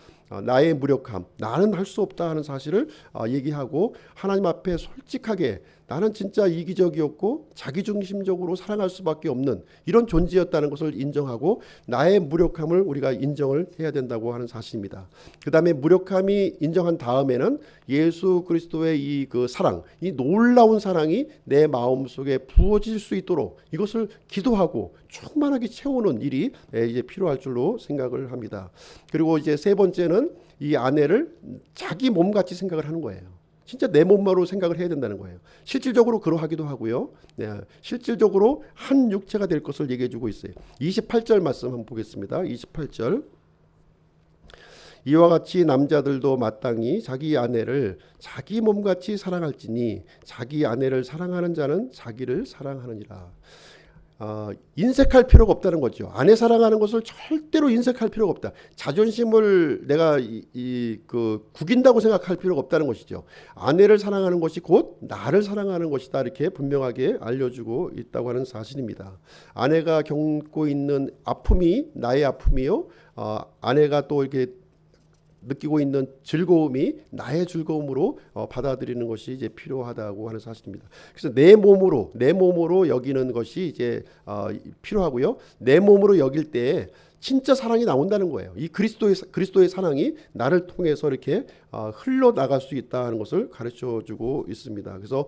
나의 무력함, 나는 할 수 없다 하는 사실을 얘기하고 하나님 앞에 솔직하게 나는 진짜 이기적이었고 자기중심적으로 살아갈 수밖에 없는 이런 존재였다는 것을 인정하고 나의 무력함을 우리가 인정을 해야 된다고 하는 사실입니다. 그 다음에 무력함이 인정한 다음에는 예수 그리스도의 이 그 사랑, 이 놀라운 사랑이 내 마음속에 부어질 수 있도록 이것을 기도하고 충만하게 채우는 일이 이제 필요할 줄로 생각을 합니다. 그리고 이제 세 번째는 이 아내를 자기 몸같이 생각을 하는 거예요. 진짜 내 몸으로 생각을 해야 된다는 거예요. 실질적으로 그러하기도 하고요. 실질적으로 한 육체가 될 것을 얘기해 주고 있어요. 28절 말씀 한번 보겠습니다. 28절. 이와 같이 남자들도 마땅히 자기 아내를 자기 몸같이 사랑할지니 자기 아내를 사랑하는 자는 자기를 사랑하느니라. 인색할 필요가 없다는 거죠. 아내 사랑하는 것을 절대로 인색할 필요가 없다. 자존심을 내가 구긴다고 생각할 필요가 없다는 것이죠. 아내를 사랑하는 것이 곧 나를 사랑하는 것이다. 이렇게 분명하게 알려주고 있다고 하는 사실입니다. 아내가 겪고 있는 아픔이 나의 아픔이요. 아내가 또 이렇게 느끼고 있는 즐거움이 나의 즐거움으로 받아들이는 것이 이제 필요하다고 하는 사실입니다. 그래서 내 몸으로 여기는 것이 이제 필요하고요. 내 몸으로 여길 때 진짜 사랑이 나온다는 거예요. 이 그리스도의 사랑이 나를 통해서 이렇게 흘러 나갈 수 있다는 것을 가르쳐 주고 있습니다. 그래서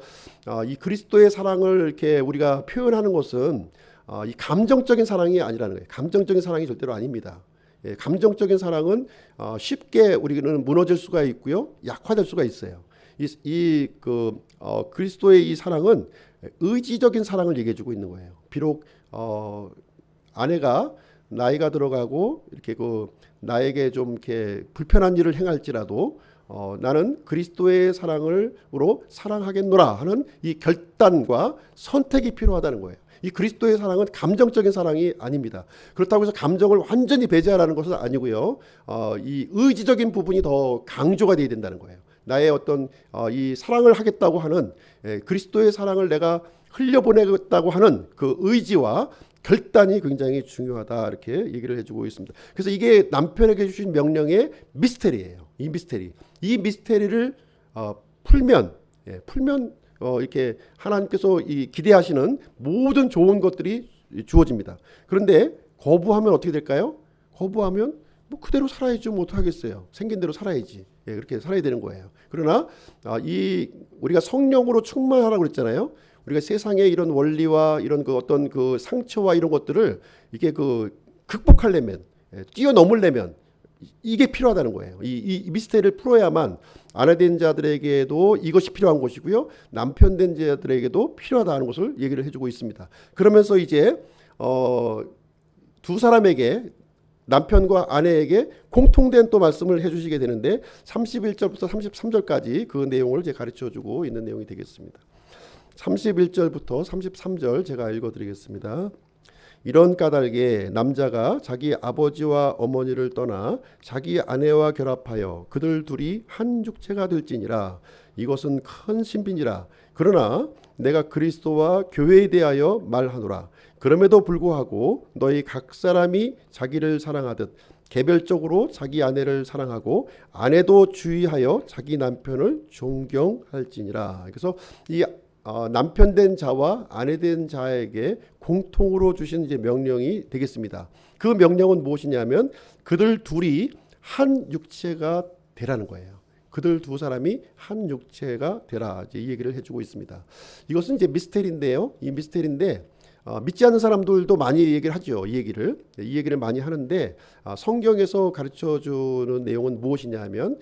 이 그리스도의 사랑을 이렇게 우리가 표현하는 것은 이 감정적인 사랑이 아니라는 거예요. 감정적인 사랑이 절대로 아닙니다. 감정적인 사랑은 쉽게 우리는 무너질 수가 있고요, 약화될 수가 있어요. 그리스도의 이 사랑은 의지적인 사랑을 얘기해주고 있는 거예요. 비록 아내가 나이가 들어가고 이렇게 나에게 좀 이렇게 불편한 일을 행할지라도 나는 그리스도의 사랑으로 사랑하겠노라 하는 이 결단과 선택이 필요하다는 거예요. 이 그리스도의 사랑은 감정적인 사랑이 아닙니다. 그렇다고 해서 감정을 완전히 배제하라는 것은 아니고요. 이 의지적인 부분이 더 강조가 되어야 된다는 거예요. 나의 어떤 이 사랑을 하겠다고 하는 그리스도의 사랑을 내가 흘려보내겠다고 하는 그 의지와 결단이 굉장히 중요하다 이렇게 얘기를 해주고 있습니다. 그래서 이게 남편에게 주신 명령의 미스테리예요. 이 미스테리를 풀면 이렇게 하나님께서 이 기대하시는 모든 좋은 것들이 주어집니다. 그런데 거부하면 어떻게 될까요? 거부하면 뭐 그대로 살아야지 못하겠어요. 생긴 대로 살아야지. 그렇게 살아야 되는 거예요. 그러나 우리가 성령으로 충만하라고 그랬잖아요. 우리가 세상의 이런 원리와 이런 어떤 상처와 이런 것들을 이게 극복하려면, 뛰어넘으려면 이게 필요하다는 거예요. 이 미스테리를 풀어야만 아내 된 자들에게도 이것이 필요한 것이고요, 남편 된 자들에게도 필요하다는 것을 얘기를 해주고 있습니다. 그러면서 이제 두 사람에게, 남편과 아내에게 공통된 또 말씀을 해주시게 되는데 31절부터 33절까지 그 내용을 이제 가르쳐주고 있는 내용이 되겠습니다. 31절부터 33절 제가 읽어드리겠습니다. 이런 까닭에 남자가 자기 아버지와 어머니를 떠나 자기 아내와 결합하여 그들 둘이 한 육체가 될지니라. 이것은 큰 신비니라. 그러나 내가 그리스도와 교회에 대하여 말하노라. 그럼에도 불구하고 너희 각 사람이 자기를 사랑하듯 개별적으로 자기 아내를 사랑하고 아내도 주의하여 자기 남편을 존경할지니라. 그래서 이 남편 된 자와 아내 된 자에게 공통으로 주신 이제 명령이 되겠습니다. 그 명령은 무엇이냐면 그들 둘이 한 육체가 되라는 거예요. 그들 두 사람이 한 육체가 되라, 이제 이 얘기를 해주고 있습니다. 이것은 이제 미스테리인데요. 이 미스테리인데 믿지 않는 사람들도 많이 얘기를 하죠. 이 얘기를 많이 하는데 성경에서 가르쳐주는 내용은 무엇이냐 하면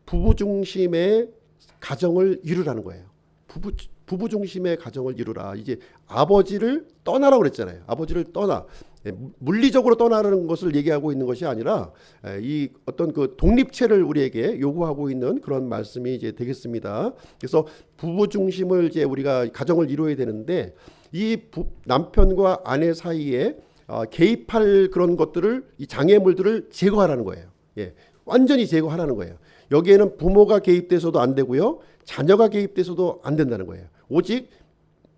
부부 중심의 가정을 이루라는 거예요. 부부 중심의 가정을 이루라. 이제 아버지를 떠나라고 그랬잖아요. 아버지를 떠나. 물리적으로 떠나는 것을 얘기하고 있는 것이 아니라 이 어떤 독립체를 우리에게 요구하고 있는 그런 말씀이 이제 되겠습니다. 그래서 부부 중심을 이제 우리가 가정을 이루어야 되는데 이 남편과 아내 사이에 개입할 그런 것들을, 이 장애물들을 제거하라는 거예요. 완전히 제거하라는 거예요. 여기에는 부모가 개입돼서도 안 되고요, 자녀가 개입돼서도 안 된다는 거예요. 오직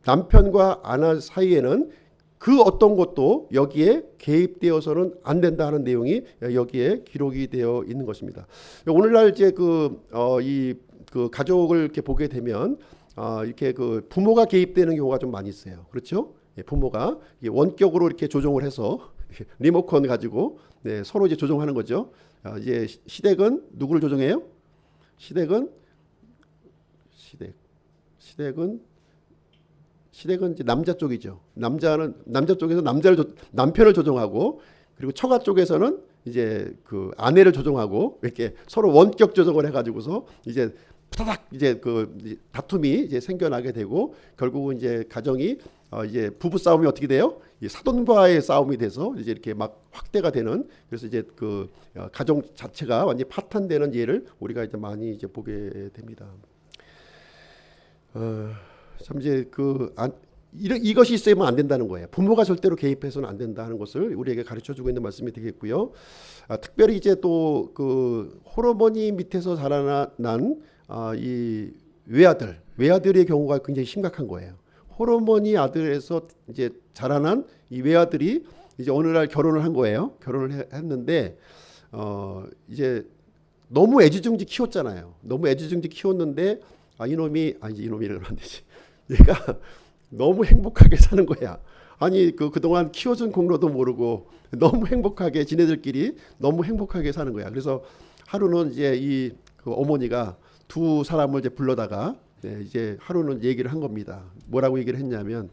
남편과 아내 사이에는 그 어떤 것도 여기에 개입되어서는 안 된다 하는 내용이 여기에 기록이 되어 있는 것입니다. 오늘날 이제 그 가족을 이렇게 보게 되면 이렇게 그 부모가 개입되는 경우가 좀 많이 있어요. 그렇죠? 부모가 원격으로 이렇게 조종을 해서 리모컨 가지고 서로 이제 조종하는 거죠. 이제 시댁은 누구를 조종해요? 시댁은 이제 남자 쪽이죠. 남자 쪽에서 남편을 조종하고, 그리고 처가 쪽에서는 이제 그 아내를 조종하고, 이렇게 서로 원격 조종을 해가지고서 이제 타닥 이제 그 다툼이 이제 생겨나게 되고, 결국은 이제 가정이 이제 부부 싸움이 어떻게 돼요? 사돈과의 싸움이 돼서 이제 이렇게 막 확대가 되는, 그래서 이제 그 가정 자체가 완전히 파탄되는 예를 우리가 이제 많이 이제 보게 됩니다. 참 이제 이것이 있으면 안 된다는 거예요. 부모가 절대로 개입해서는 안 된다는 것을 우리에게 가르쳐주고 있는 말씀이 되겠고요. 특별히 이제 또 그 호르몬이 밑에서 자라난 이 외아들의 경우가 굉장히 심각한 거예요. 호르몬이 아들에서 이제 자라난 이 외아들이 이제 어느 날 결혼을 한 거예요. 결혼을 했는데 이제 너무 애지중지 키웠잖아요. 너무 애지중지 키웠는데 이놈이라면 안 되지. 얘가 너무 행복하게 사는 거야. 아니 그동안 키워준 공로도 모르고 너무 행복하게 지네들끼리 너무 행복하게 사는 거야. 그래서 하루는 이제 그 어머니가 두 사람을 이제 불러다가 이제 하루는 얘기를 한 겁니다. 뭐라고 얘기를 했냐면,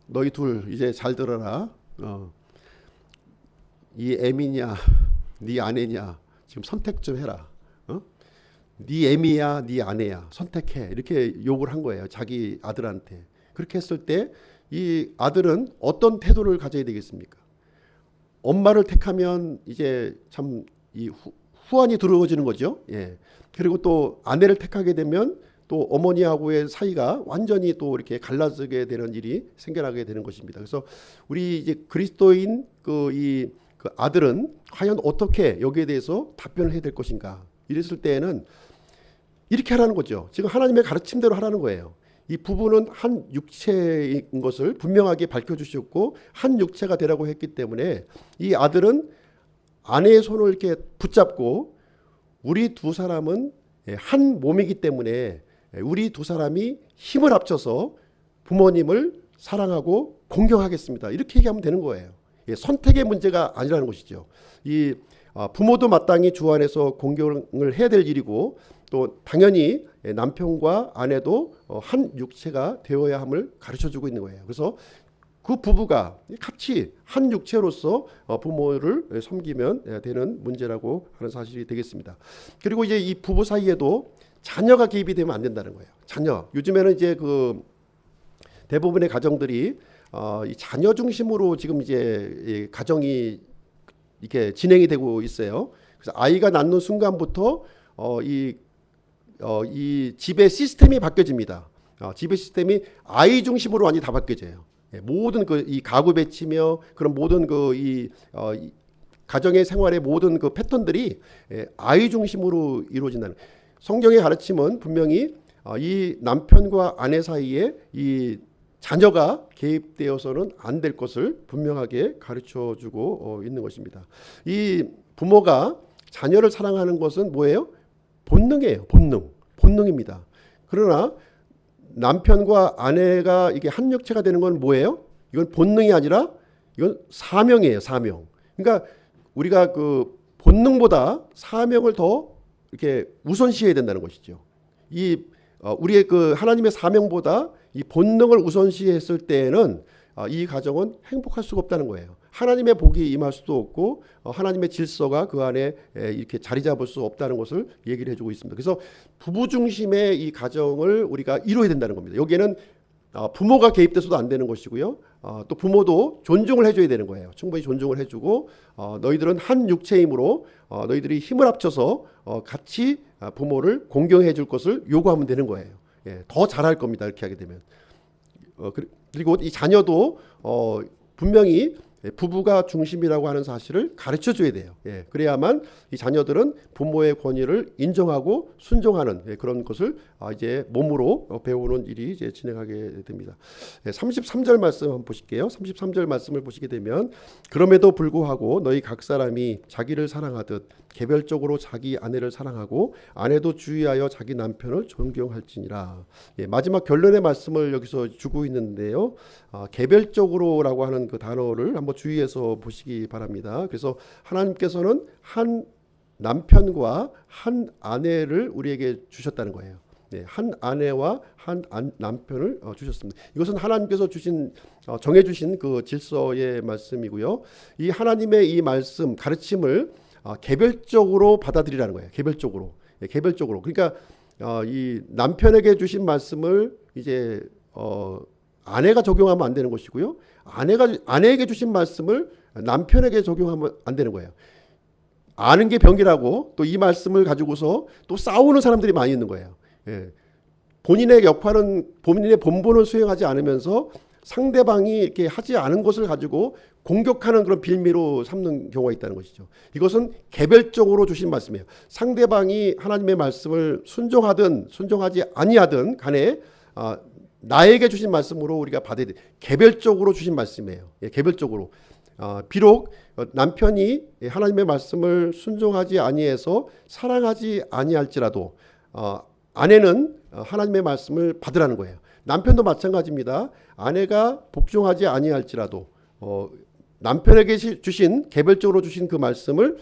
너희 둘 이제 잘 들어라. 이 애미냐 네 아내냐 지금 선택 좀 해라. 네 애미야 네 아내야 선택해, 이렇게 욕을 한 거예요. 자기 아들한테. 그렇게 했을 때 이 아들은 어떤 태도를 가져야 되겠습니까? 엄마를 택하면 이제 참 이 후환이 들어오지는 거죠. 예. 그리고 또 아내를 택하게 되면 또 어머니하고의 사이가 완전히 또 이렇게 갈라지게 되는 일이 생겨나게 되는 것입니다. 그래서 우리 이제 그리스도인 그 아들은 과연 어떻게 여기에 대해서 답변을 해야 될 것인가? 이랬을 때에는 이렇게 하라는 거죠. 지금 하나님의 가르침대로 하라는 거예요. 이 부부는 한 육체인 것을 분명하게 밝혀주셨고 한 육체가 되라고 했기 때문에 이 아들은 아내의 손을 이렇게 붙잡고, 우리 두 사람은 한 몸이기 때문에 우리 두 사람이 힘을 합쳐서 부모님을 사랑하고 공경하겠습니다. 이렇게 얘기하면 되는 거예요. 선택의 문제가 아니라는 것이죠. 부모도 마땅히 주 안에서 공경을 해야 될 일이고, 또 당연히 남편과 아내도 한 육체가 되어야 함을 가르쳐주고 있는 거예요. 그래서 그 부부가 같이 한 육체로서 부모를 섬기면 되는 문제라고 하는 사실이 되겠습니다. 그리고 이제 이 부부 사이에도 자녀가 개입이 되면 안 된다는 거예요. 자녀. 요즘에는 이제 그 대부분의 가정들이 이 자녀 중심으로 지금 이제 가정이 이렇게 진행이 되고 있어요. 그래서 아이가 낳는 순간부터 이 집의 시스템이 바뀌어집니다. 집의 시스템이 아이 중심으로 완전히 다 바뀌어져요. 모든 이 가구 배치며 그런 모든 이 가정의 생활의 모든 그 패턴들이 아이 중심으로 이루어진다는. 성경의 가르침은 분명히 이 남편과 아내 사이에 이 자녀가 개입되어서는 안 될 것을 분명하게 가르쳐주고 있는 것입니다. 이 부모가 자녀를 사랑하는 것은 뭐예요? 본능이에요. 본능입니다. 그러나 남편과 아내가 이게 한 육체가 되는 건 뭐예요? 이건 본능이 아니라 이건 사명이에요. 사명. 그러니까 우리가 그 본능보다 사명을 더 이렇게 우선시해야 된다는 것이죠. 우리의 그 하나님의 사명보다 이 본능을 우선시했을 때에는 이 가정은 행복할 수가 없다는 거예요. 하나님의 복이 임할 수도 없고 하나님의 질서가 그 안에 이렇게 자리 잡을 수 없다는 것을 얘기를 해주고 있습니다. 그래서 부부 중심의 이 가정을 우리가 이루어야 된다는 겁니다. 여기에는 부모가 개입돼서도 안 되는 것이고요. 또 부모도 존중을 해줘야 되는 거예요. 충분히 존중을 해주고 너희들은 한 육체이므로 너희들이 힘을 합쳐서 같이 부모를 공경해 줄 것을 요구하면 되는 거예요. 더 잘할 겁니다. 이렇게 하게 되면. 그리고 이 자녀도 분명히 부부가 중심이라고 하는 사실을 가르쳐 줘야 돼요. 그래야만 이 자녀들은 부모의 권위를 인정하고 순종하는 그런 것을 이제 몸으로 배우는 일이 이제 진행하게 됩니다. 33절 말씀 한번 보실게요. 33절 말씀을 보시게 되면 그럼에도 불구하고 너희 각 사람이 자기를 사랑하듯 개별적으로 자기 아내를 사랑하고 아내도 주의하여 자기 남편을 존경할지니라. 마지막 결론의 말씀을 여기서 주고 있는데요. 개별적으로라고 하는 그 단어를 한번 주의해서 보시기 바랍니다. 그래서 하나님께서는 한 남편과 한 아내를 우리에게 주셨다는 거예요. 한 아내와 한 남편을 주셨습니다. 이것은 하나님께서 정해주신 그 질서의 말씀이고요. 이 하나님의 이 말씀 가르침을 개별적으로 받아들이라는 거예요. 개별적으로. 그러니까 이 남편에게 주신 말씀을 이제 아내가 적용하면 안 되는 것이고요. 아내에게 주신 말씀을 남편에게 적용하면 안 되는 거예요. 아는 게 병이라고 또 이 말씀을 가지고서 또 싸우는 사람들이 많이 있는 거예요. 본인의 역할은 본인의 본분을 수행하지 않으면서 상대방이 이렇게 하지 않은 것을 가지고 공격하는 그런 빌미로 삼는 경우가 있다는 것이죠. 이것은 개별적으로 주신 말씀이에요. 상대방이 하나님의 말씀을 순종하든 순종하지 아니하든 간에 나에게 주신 말씀으로 우리가 받아야 돼. 개별적으로 주신 말씀이에요. 개별적으로. 비록 남편이 하나님의 말씀을 순종하지 아니해서 사랑하지 아니할지라도 아내는 하나님의 말씀을 받으라는 거예요. 남편도 마찬가지입니다. 아내가 복종하지 아니할지라도 남편에게 주신 개별적으로 주신 그 말씀을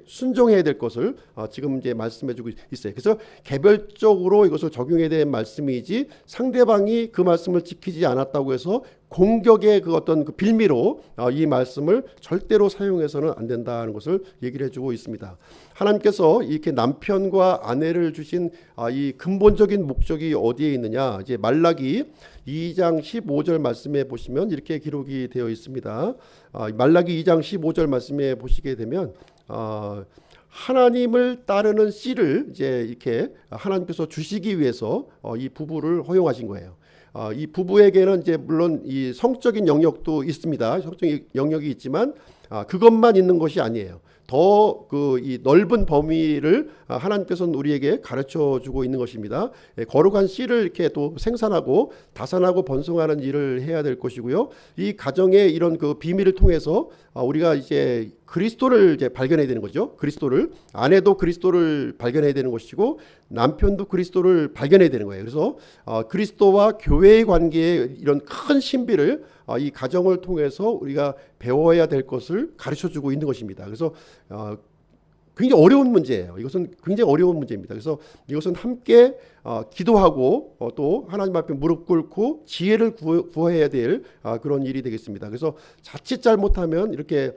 순종해야 될 것을 지금 이제 말씀해주고 있어요. 그래서 개별적으로 이것을 적용해야 될 말씀이지 상대방이 그 말씀을 지키지 않았다고 해서 공격의 그 어떤 그 빌미로 이 말씀을 절대로 사용해서는 안 된다는 것을 얘기를 해주고 있습니다. 하나님께서 이렇게 남편과 아내를 주신 이 근본적인 목적이 어디에 있느냐? 이제 말라기 2장 15절 말씀에 보시면 이렇게 기록이 되어 있습니다. 말라기 2장 15절 말씀에 보시게 되면 하나님을 따르는 씨를 이제 이렇게 하나님께서 주시기 위해서 이 부부를 허용하신 거예요. 이 부부에게는 이제 물론 이 성적인 영역도 있습니다. 성적인 영역이 있지만 그것만 있는 것이 아니에요. 더 그 이 넓은 범위를 하나님께서는 우리에게 가르쳐 주고 있는 것입니다. 거룩한 씨를 이렇게 또 생산하고 다산하고 번성하는 일을 해야 될 것이고요. 이 가정의 이런 그 비밀을 통해서 우리가 이제 그리스도를 이제 발견해야 되는 거죠. 아내도 그리스도를 발견해야 되는 것이고 남편도 그리스도를 발견해야 되는 거예요. 그래서 그리스도와 교회의 관계에 이런 큰 신비를 이 가정을 통해서 우리가 배워야 될 것을 가르쳐주고 있는 것입니다. 그래서 굉장히 어려운 문제예요. 이것은 굉장히 어려운 문제입니다. 그래서 이것은 함께 기도하고 또 하나님 앞에 무릎 꿇고 지혜를 구해야 될 그런 일이 되겠습니다. 그래서 자칫 잘못하면 이렇게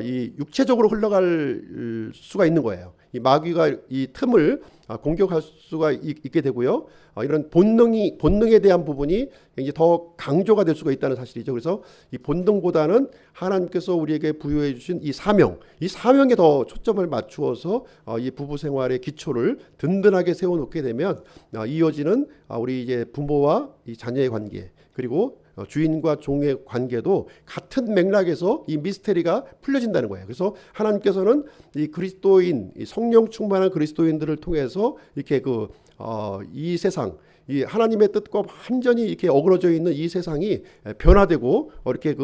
이 육체적으로 흘러갈 수가 있는 거예요. 이 마귀가 이 틈을 공격할 수가 있게 되고요. 이런 본능에 대한 부분이 굉장히 더 강조가 될 수가 있다는 사실이죠. 그래서 이 본능보다는 하나님께서 우리에게 부여해 주신 이 사명에 더 초점을 맞추어서 이 부부 생활의 기초를 든든하게 세워놓게 되면 이어지는 우리 이제 부모와 이 자녀의 관계 그리고 주인과 종의 관계도 같은 맥락에서 이 미스테리가 풀려진다는 거예요. 그래서 하나님께서는 이 그리스도인, 이 성령 충만한 그리스도인들을 통해서 이렇게 이 세상, 이 하나님의 뜻과 완전히 이렇게 어그러져 있는 이 세상이 변화되고 이렇게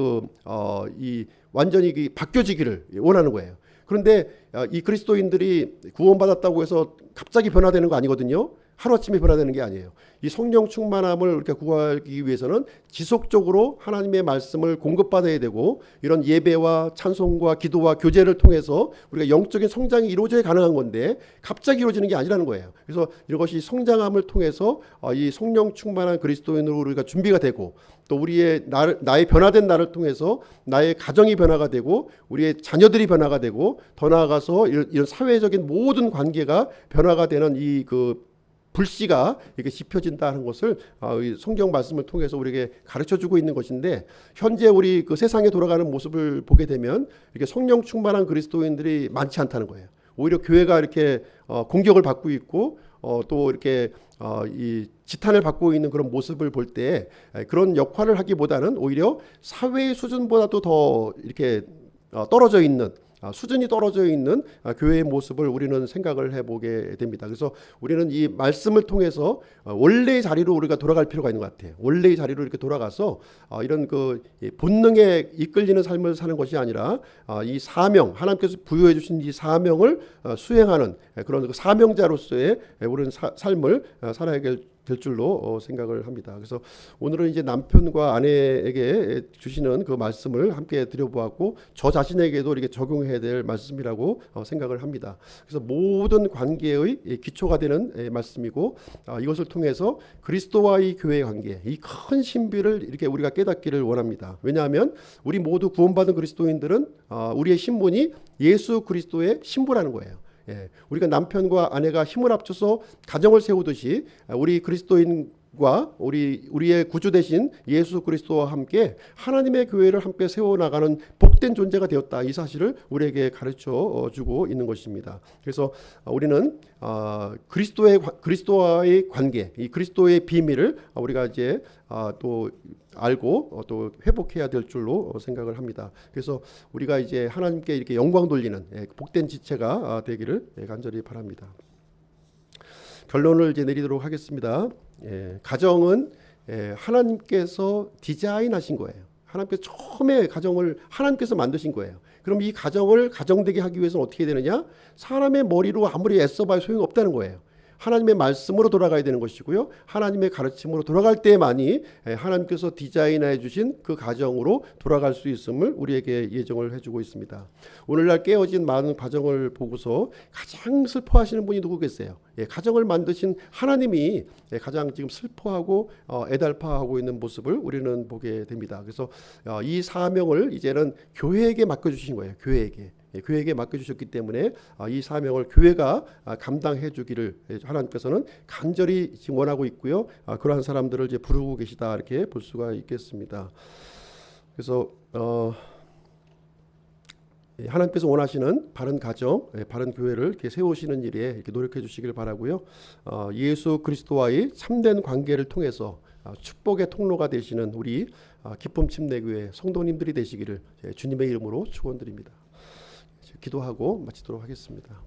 이 완전히 바뀌어지기를 원하는 거예요. 그런데 이 그리스도인들이 구원받았다고 해서 갑자기 변화되는 거 아니거든요. 하루아침에 변화되는 게 아니에요. 이 성령 충만함을 이렇게 구하기 위해서는 지속적으로 하나님의 말씀을 공급받아야 되고 이런 예배와 찬송과 기도와 교제를 통해서 우리가 영적인 성장이 이루어져야 가능한 건데 갑자기 이루어지는 게 아니라는 거예요. 그래서 이것이 성장함을 통해서 이 성령 충만한 그리스도인으로 우리가 준비가 되고 또 우리의 나의 변화된 나를 통해서 나의 가정이 변화가 되고 우리의 자녀들이 변화가 되고 더 나아가서 이런 사회적인 모든 관계가 변화가 되는 이 불씨가 이렇게 지펴진다는 것을 성경 말씀을 통해서 우리에게 가르쳐주고 있는 것인데 현재 우리 세상에 돌아가는 모습을 보게 되면 이렇게 성령 충만한 그리스도인들이 많지 않다는 거예요. 오히려 교회가 이렇게 공격을 받고 있고 또 이렇게 이 지탄을 받고 있는 그런 모습을 볼 때 그런 역할을 하기보다는 오히려 사회의 수준보다도 더 이렇게 떨어져 있는 수준이 떨어져 있는 교회의 모습을 우리는 생각을 해보게 됩니다. 그래서 우리는 이 말씀을 통해서 원래의 자리로 우리가 돌아갈 필요가 있는 것 같아요. 원래의 자리로 이렇게 돌아가서 이런 그 본능에 이끌리는 삶을 사는 것이 아니라 이 사명, 하나님께서 부여해 주신 이 사명을 수행하는 그런 그 사명자로서의 우리는 삶을 살아야 될 줄로 생각을 합니다. 그래서 오늘은 이제 남편과 아내에게 주시는 그 말씀을 함께 드려보았고 저 자신에게도 이렇게 적용해야 될 말씀이라고 생각을 합니다. 그래서 모든 관계의 기초가 되는 말씀이고 이것을 통해서 그리스도와의 교회 관계, 이 큰 신비를 이렇게 우리가 깨닫기를 원합니다. 왜냐하면 우리 모두 구원받은 그리스도인들은 우리의 신분이 예수 그리스도의 신부라는 거예요. 우리가 남편과 아내가 힘을 합쳐서 가정을 세우듯이 우리 그리스도인과 우리의 구주 되신 예수 그리스도와 함께 하나님의 교회를 함께 세워나가는 복된 존재가 되었다. 이 사실을 우리에게 가르쳐 주고 있는 것입니다. 그래서 우리는 그리스도와의 관계, 이 그리스도의 비밀을 우리가 이제 또 알고 또 회복해야 될 줄로 생각을 합니다. 그래서 우리가 이제 하나님께 이렇게 영광 돌리는 복된 지체가 되기를 간절히 바랍니다. 결론을 이제 내리도록 하겠습니다. 가정은 하나님께서 디자인하신 거예요. 하나님께서 처음에 가정을 하나님께서 만드신 거예요. 그럼 이 가정을 가정되게 하기 위해서는 어떻게 되느냐? 사람의 머리로 아무리 애써봐야 소용이 없다는 거예요. 하나님의 말씀으로 돌아가야 되는 것이고요. 하나님의 가르침으로 돌아갈 때만이 하나님께서 디자인해 주신 그 가정으로 돌아갈 수 있음을 우리에게 예정을 해주고 있습니다. 오늘날 깨어진 많은 가정을 보고서 가장 슬퍼하시는 분이 누구 계세요? 가정을 만드신 하나님이 가장 지금 슬퍼하고 애달파하고 있는 모습을 우리는 보게 됩니다. 그래서 이 사명을 이제는 교회에게 맡겨주신 거예요. 교회에게 맡겨주셨기 때문에 이 사명을 교회가 감당해 주기를 하나님께서는 간절히 지금 원하고 있고요. 그러한 사람들을 이제 부르고 계시다 이렇게 볼 수가 있겠습니다. 그래서 하나님께서 원하시는 바른 가정, 바른 교회를 이렇게 세우시는 일에 이렇게 노력해 주시길 바라고요. 예수 그리스도와의 참된 관계를 통해서 축복의 통로가 되시는 우리 기쁨 침례교회 성도님들이 되시기를 주님의 이름으로 축원드립니다. 기도하고 마치도록 하겠습니다.